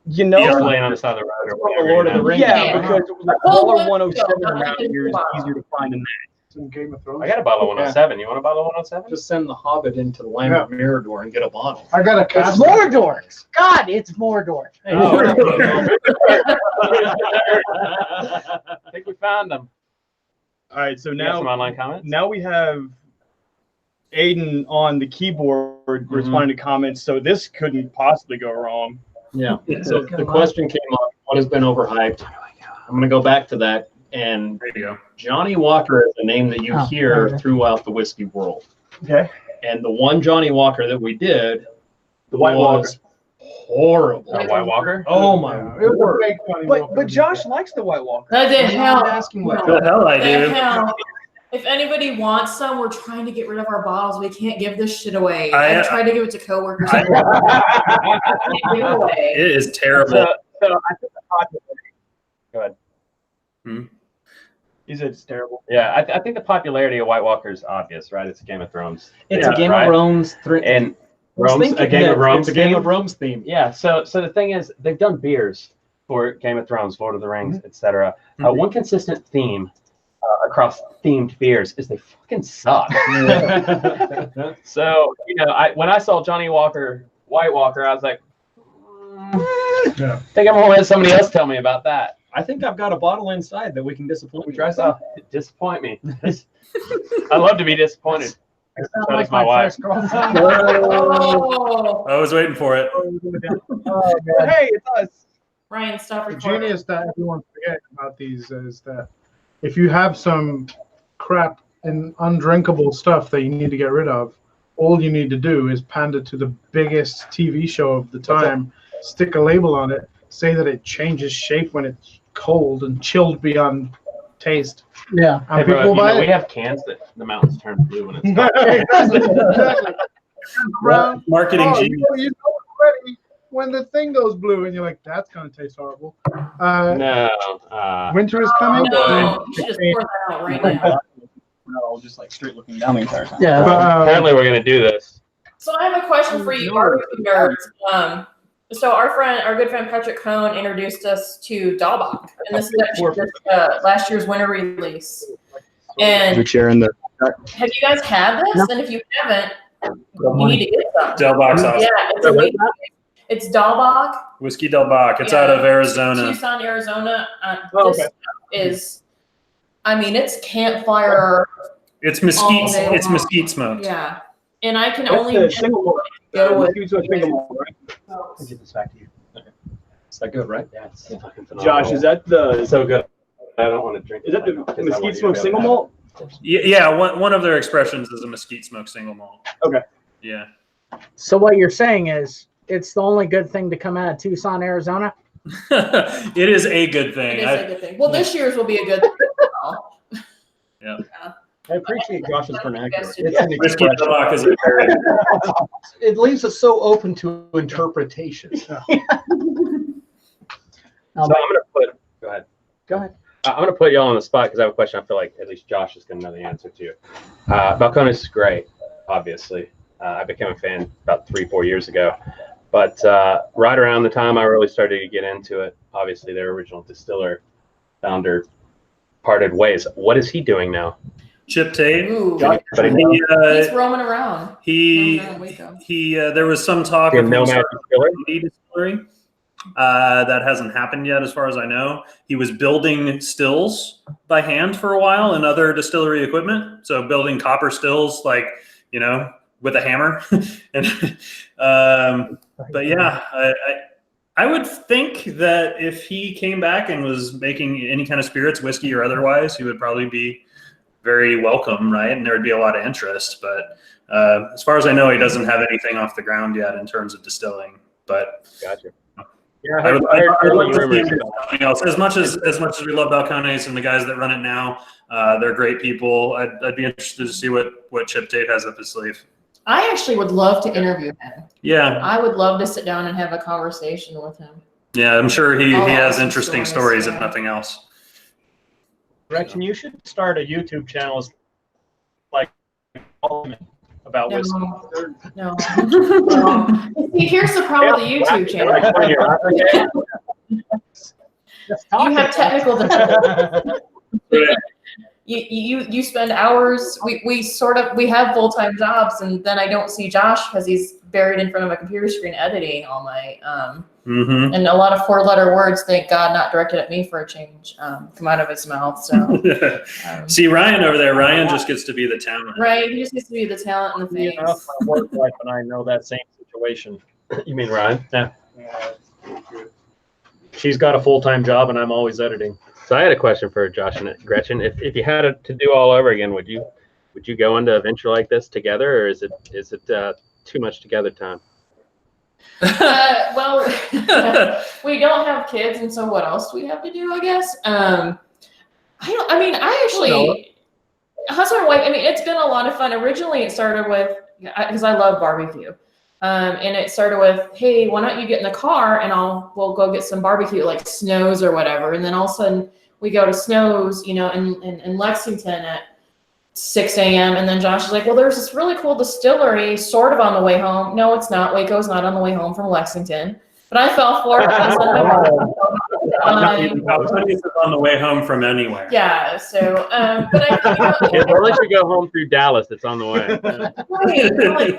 S8: Just laying on the side of the road or whatever.
S1: Lord of the Rings. Yeah, because the color 107
S10: no,
S1: around here is easier to find than that.
S2: Some Game of Thrones.
S8: I got a bottle of 107. You want a bottle of 107?
S11: Just send the Hobbit into the land of Mirador and get a bottle.
S2: I got a
S3: It's
S2: cast.
S3: Mordor. God, it's Mordor.
S8: I think we found them.
S1: All right, so
S8: You got some
S1: now
S8: online comments?
S1: we have Aiden on the keyboard responding to comments, so this couldn't possibly go wrong.
S11: Yeah. So the question came up, what has been overhyped? I'm going to go back to that. And
S9: There you go.
S11: Johnny Walker is a name that you hear throughout the whiskey world.
S1: Okay.
S11: And the one Johnny Walker that we did,
S1: The White
S11: was horrible.
S8: White Walker?
S11: Oh my
S2: It was a
S11: word.
S2: fake Johnny Walker.
S1: But Josh likes the White Walker.
S10: That didn't help.
S11: Asking what
S9: The hell I
S10: That
S9: do.
S10: help. If anybody wants some, we're trying to get rid of our bottles. We can't give this shit away.
S9: I-
S10: I tried to give it to coworkers.
S9: I-
S10: We can't give it away.
S9: It is terrible.
S1: So I think the popularity.
S8: Go ahead.
S1: He said it's terrible.
S8: Yeah, I think the popularity of White Walker is obvious, right? It's a Game of Thrones.
S11: It's
S8: Yeah,
S11: a Game
S8: right?
S11: of Thrones.
S8: And
S11: Rome's
S8: Rome's a Game of Rome's
S11: It's a Game
S8: theme?
S11: of Rome's theme.
S8: Yeah, so the thing is, they've done beers for Game of Thrones, Lord of the Rings, etc. One consistent theme across themed beers is they fucking suck. So when I saw Johnny Walker, White Walker, I was like, I think I'm gonna let somebody else tell me about that.
S1: I think I've got a bottle inside that we can disappoint. We try some.
S8: Disappoint me. I love to be disappointed.
S3: Sound
S8: So
S3: like
S8: does my
S3: my
S8: wife.
S3: first girlfriend.
S10: Oh,
S9: I was waiting for it.
S1: But hey, it's us.
S10: Ryan, stop
S2: The
S10: recording.
S2: genius that everyone forgets about these is that if you have some crap and undrinkable stuff that you need to get rid of, all you need to do is pander to the biggest TV show of the time, stick a label on it, say that it changes shape when it's cold and chilled beyond taste.
S3: Yeah.
S2: And
S8: Hey, bro,
S2: people buy
S8: we
S2: it.
S8: have cans that the mountains turn blue when it's cold.
S2: Exactly. Around,
S9: Marketing
S2: oh,
S9: genius.
S2: you know already when the thing goes blue and you're like, that's gonna taste horrible.
S8: No.
S2: Winter is coming.
S10: No, you should just pour that out right now.
S1: No, just like straight looking down the entire time.
S3: Yeah.
S2: But,
S8: Apparently, we're gonna do this.
S10: So I have a question for you, barbecue nerds. So our good friend Patrick Cohn introduced us to Dahlbach, and this is actually just, last year's winter release. And
S1: Sharing the.
S10: have you guys had this? And if you haven't, you need to get some.
S9: Del Bach sauce.
S10: Yeah, it's amazing. It's Dahlbach,
S9: Whiskey Del Bach. It's out of Arizona.
S10: Tucson, Arizona.
S1: Oh,
S10: This is, I mean, it's campfire.
S9: It's mesquite.
S10: All day
S9: It's
S10: long.
S9: mesquite smoked.
S10: Yeah, and I can
S1: That's
S10: only
S1: the single malt.
S10: go with.
S1: It's a single malt, right?
S11: I'll get this back to you. Is that good, right?
S8: Yeah, it's fucking phenomenal.
S1: Josh, is that the
S8: so good? I don't want to drink.
S1: is that
S8: it right now
S1: the
S8: 'cause I want
S1: mesquite
S8: you to
S1: smoked
S8: be able
S1: single
S8: to
S1: malt?
S9: Yeah. One of their expressions is a mesquite smoked single malt.
S1: Okay.
S9: Yeah.
S3: So what you're saying is it's the only good thing to come out of Tucson, Arizona?
S9: It is a good
S10: It
S9: thing.
S10: is a good thing. Well, this year's will be a good thing. as well.
S11: I appreciate Josh's vernacular.
S10: Yes,
S11: It's an
S9: Whiskey
S11: expression.
S9: Del Bach is a very
S11: It leaves us so open to interpretation.
S8: So I'm gonna put. Go ahead.
S3: Go ahead.
S8: I'm gonna put y'all on the spot because I have a question. I feel like at least Josh is gonna know the answer to. Balcones is great, obviously. I became a fan about 3-4 years ago, but right around the time I really started to get into it, obviously their original distiller, founder, parted ways. What is he doing now?
S9: Chip Tate.
S10: Ooh,
S8: But
S10: he's roaming around.
S9: There was some talk of
S8: no
S9: him
S8: magic
S9: starting a distillery. That hasn't happened yet, as far as I know. He was building stills by hand for a while and other distillery equipment. So building copper stills, like, with a hammer. But yeah, I would think that if he came back and was making any kind of spirits, whiskey or otherwise, he would probably be very welcome, right? And there would be a lot of interest. But as far as I know, he doesn't have anything off the ground yet in terms of distilling. But
S8: Gotcha.
S11: Yeah,
S9: I'd
S11: I'd
S9: like to see
S11: rumors.
S9: him do something else. As much as we love Balcones and the guys that run it now, they're great people. I'd be interested to see what Chip Tate has up his sleeve.
S10: I actually would love to interview him.
S9: Yeah,
S10: I would love to sit down and have a conversation with him.
S9: yeah, I'm sure he
S10: Oh,
S9: has
S10: awesome
S9: interesting
S10: stories,
S9: stories, if
S10: yeah.
S9: nothing else.
S11: Gretchen, you should start a YouTube channel like about whiskey.
S10: No. See, here's the problem with the YouTube channel. You have technical difficulties. You spend hours. We have full-time jobs, and then I don't see Josh because he's buried in front of a computer screen editing all night. And a lot of 4-letter words, thank God, not directed at me for a change, come out of his mouth. So
S9: see Ryan over there. Ryan just gets to be the talent.
S10: right, he just gets to be the talent and the face.
S11: Enough my work life, and I know that same situation.
S4: You mean Ryan?
S11: Yeah. She's got a full-time job, and I'm always editing.
S12: So I had a question for Josh and Gretchen. If you had it to do all over again, would you go into a venture like this together, or is it too much together time?
S10: Well, we don't have kids, and so what else do we have to do? I guess. Husband and wife. I mean, it's been a lot of fun. Originally, it started with because I love barbecue. And it started with, hey, why don't you get in the car and we'll go get some barbecue, like Snow's or whatever. And then all of a sudden we go to Snow's, in Lexington at 6 a.m. And then Josh is like, well, there's this really cool distillery sort of on the way home. No, it's not. Waco's not on the way home from Lexington. But I fell for it.
S9: It's on the way home from anywhere.
S10: Yeah. So, but
S12: As long as you go home through Dallas, it's on the way.
S10: right, like, what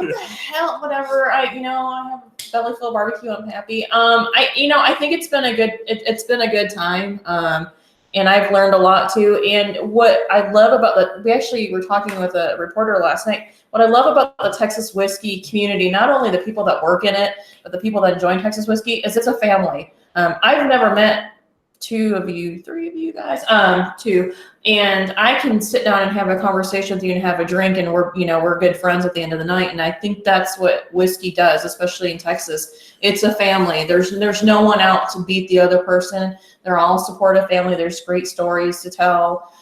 S10: the hell, whatever. I have belly full of barbecue. I'm happy. I think it's been a good time. And I've learned a lot too. And what I love about we actually were talking with a reporter last night. What I love about the Texas whiskey community, not only the people that work in it, but the people that join Texas whiskey, is it's a family. I've never met 3 of you guys, two, and I can sit down and have a conversation with you and have a drink, and we're good friends at the end of the night. And I think that's what whiskey does, especially in Texas. It's a family. There's no one out to beat the other person. They're all supportive family. There's great stories to tell.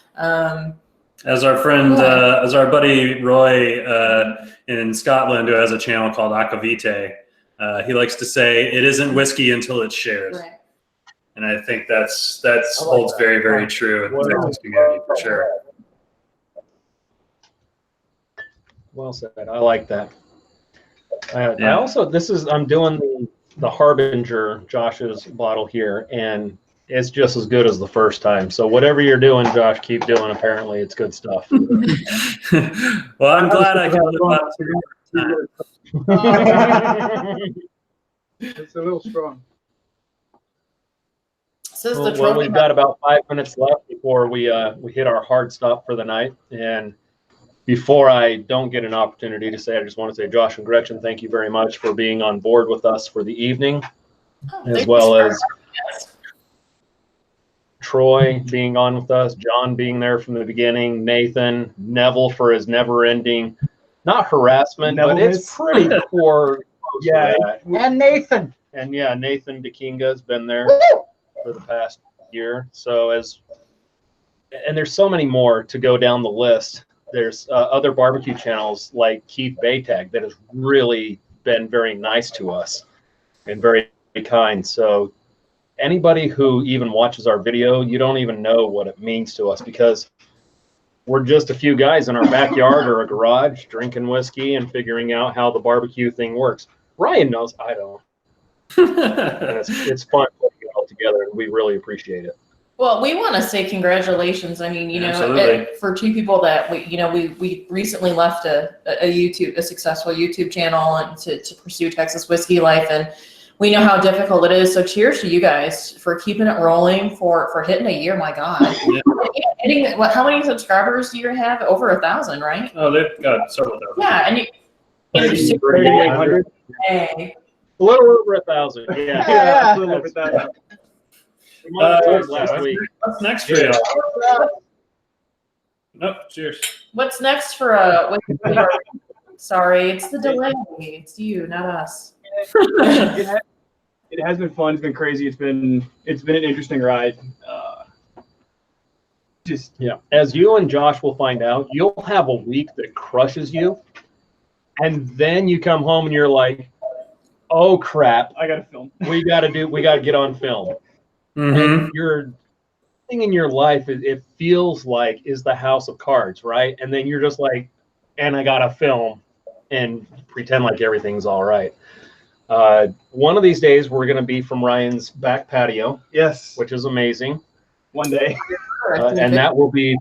S9: As our friend, as our buddy Roy in Scotland, who has a channel called Akavite, he likes to say, "It isn't whiskey until it's shared."
S10: Right.
S9: And I think that holds very, very true in the Texas community for sure.
S11: Well said. I like that. I also, I'm doing the Harbinger, Josh's bottle here, and it's just as good as the first time. So whatever you're doing, Josh, keep doing. Apparently, it's good stuff.
S9: Well, I'm glad I got it.
S2: It's a little strong.
S11: Well, we've got about 5 minutes left before we hit our hard stop for the night. And before I don't get an opportunity to say, I just want to say, Josh and Gretchen, thank you very much for being on board with us for the evening, as well as Troy being on with us, John being there from the beginning, Nathan, Neville for his never-ending, not harassment, but it's pretty poor.
S3: Yeah, and Nathan.
S11: And yeah, Nathan DeKinga has been there for the past year. So and there's so many more to go down the list. There's other barbecue channels like Keith Baytag that has really been very nice to us and very kind. So anybody who even watches our video, you don't even know what it means to us, because we're just a few guys in our backyard or a garage drinking whiskey and figuring out how the barbecue thing works. Ryan knows, I don't. And it's fun putting it all together, and we really appreciate it.
S10: Well, we want to say congratulations. I mean, for two people that we recently left a successful YouTube channel and to pursue Texas whiskey life, and we know how difficult it is. So cheers to you guys for keeping it rolling, for hitting a year. My God. Yeah. How many subscribers do you have? Over 1,000, right?
S9: Oh, they've got several thousand.
S10: Yeah, and you're
S11: 3,800.
S10: Hey.
S11: A little over 1,000. Yeah. A little over 1,000. Last week.
S9: What's next for you? Nope. Cheers.
S10: What's next for sorry, it's the delay. It's you, not us.
S1: it has been fun. It's been crazy. It's been an interesting ride.
S11: Yeah. As you and Josh will find out, you'll have a week that crushes you, and then you come home and you're like, "Oh crap!
S1: I gotta film.
S11: We gotta get on film." And your thing in your life, it feels like is the house of cards, right? And then you're just like, "And I gotta film and pretend like everything's all right." One of these days, we're gonna be from Ryan's back patio.
S1: Yes,
S11: which is amazing.
S1: One day.
S11: And that will be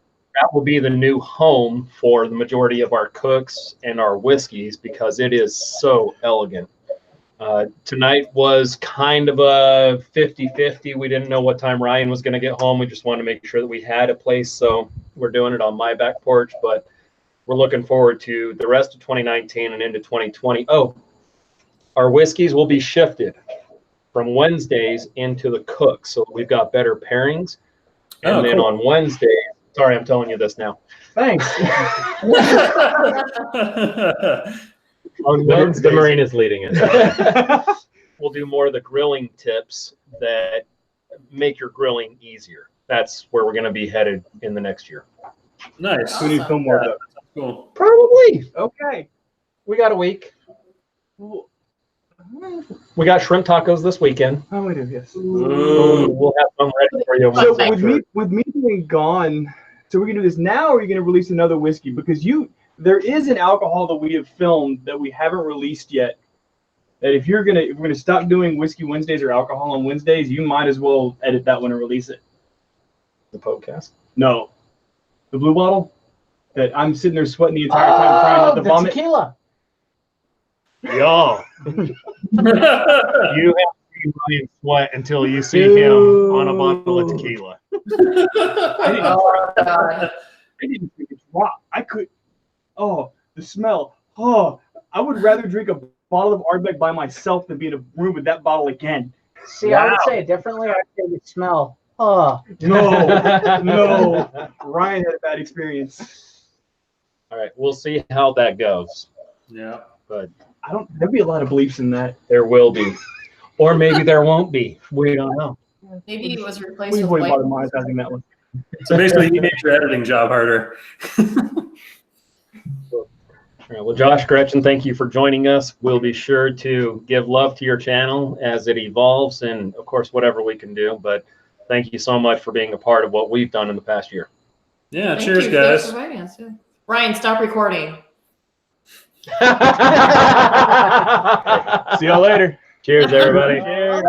S11: the new home for the majority of our cooks and our whiskeys because it is so elegant. Tonight was kind of a 50-50. We didn't know what time Ryan was going to get home. We just wanted to make sure that we had a place, so we're doing it on my back porch. But we're looking forward to the rest of 2019 and into 2020. Oh, our whiskeys will be shifted from Wednesdays into the cook, so we've got better pairings. And then on Wednesday, sorry, I'm telling you this now.
S1: Thanks.
S11: On Wednesdays,
S12: the Marine is leading it.
S11: We'll do more of the grilling tips that make your grilling easier. That's where we're going to be headed in the next year.
S9: Nice.
S1: We need to film more of that.
S9: Cool.
S11: Probably.
S1: Okay.
S11: We got a week. We got shrimp tacos this weekend.
S1: Oh, we do, yes.
S11: We'll have them ready for you.
S1: So with me being gone, so we're gonna do this now, or are you gonna release another whiskey? Because there is an alcohol that we have filmed that we haven't released yet. That if we're gonna stop doing whiskey Wednesdays or alcohol on Wednesdays, you might as well edit that one and release it.
S11: The podcast?
S1: No, the blue bottle that I'm sitting there sweating the entire time trying not to vomit.
S3: Tequila.
S11: Yo, you have to see Ryan sweat until you see him on a bottle of tequila.
S1: I didn't think it's raw. I could. Oh, the smell. Oh, I would rather drink a bottle of Ardbeg by myself than be in a room with that bottle again.
S3: See, I would say it differently. I'd say the smell. Oh.
S1: No. Ryan had a bad experience.
S11: All right, we'll see how that goes.
S9: Yeah.
S11: But
S1: there'd be a lot of beliefs in that.
S11: There will be. Or maybe there won't be. We don't know.
S10: Maybe it was replaced
S1: We've
S10: with
S1: already
S10: white.
S1: bought monetizing that one.
S9: So basically, you made your editing job harder.
S11: All right, well, Josh, Gretchen, thank you for joining us. We'll be sure to give love to your channel as it evolves and, of course, whatever we can do. But thank you so much for being a part of what we've done in the past year.
S9: Yeah,
S10: Thank
S9: cheers,
S10: you.
S9: guys.
S10: Thanks for inviting us, yeah. Ryan, stop recording.
S1: See y'all later.
S11: Cheers, everybody.
S3: Cheers.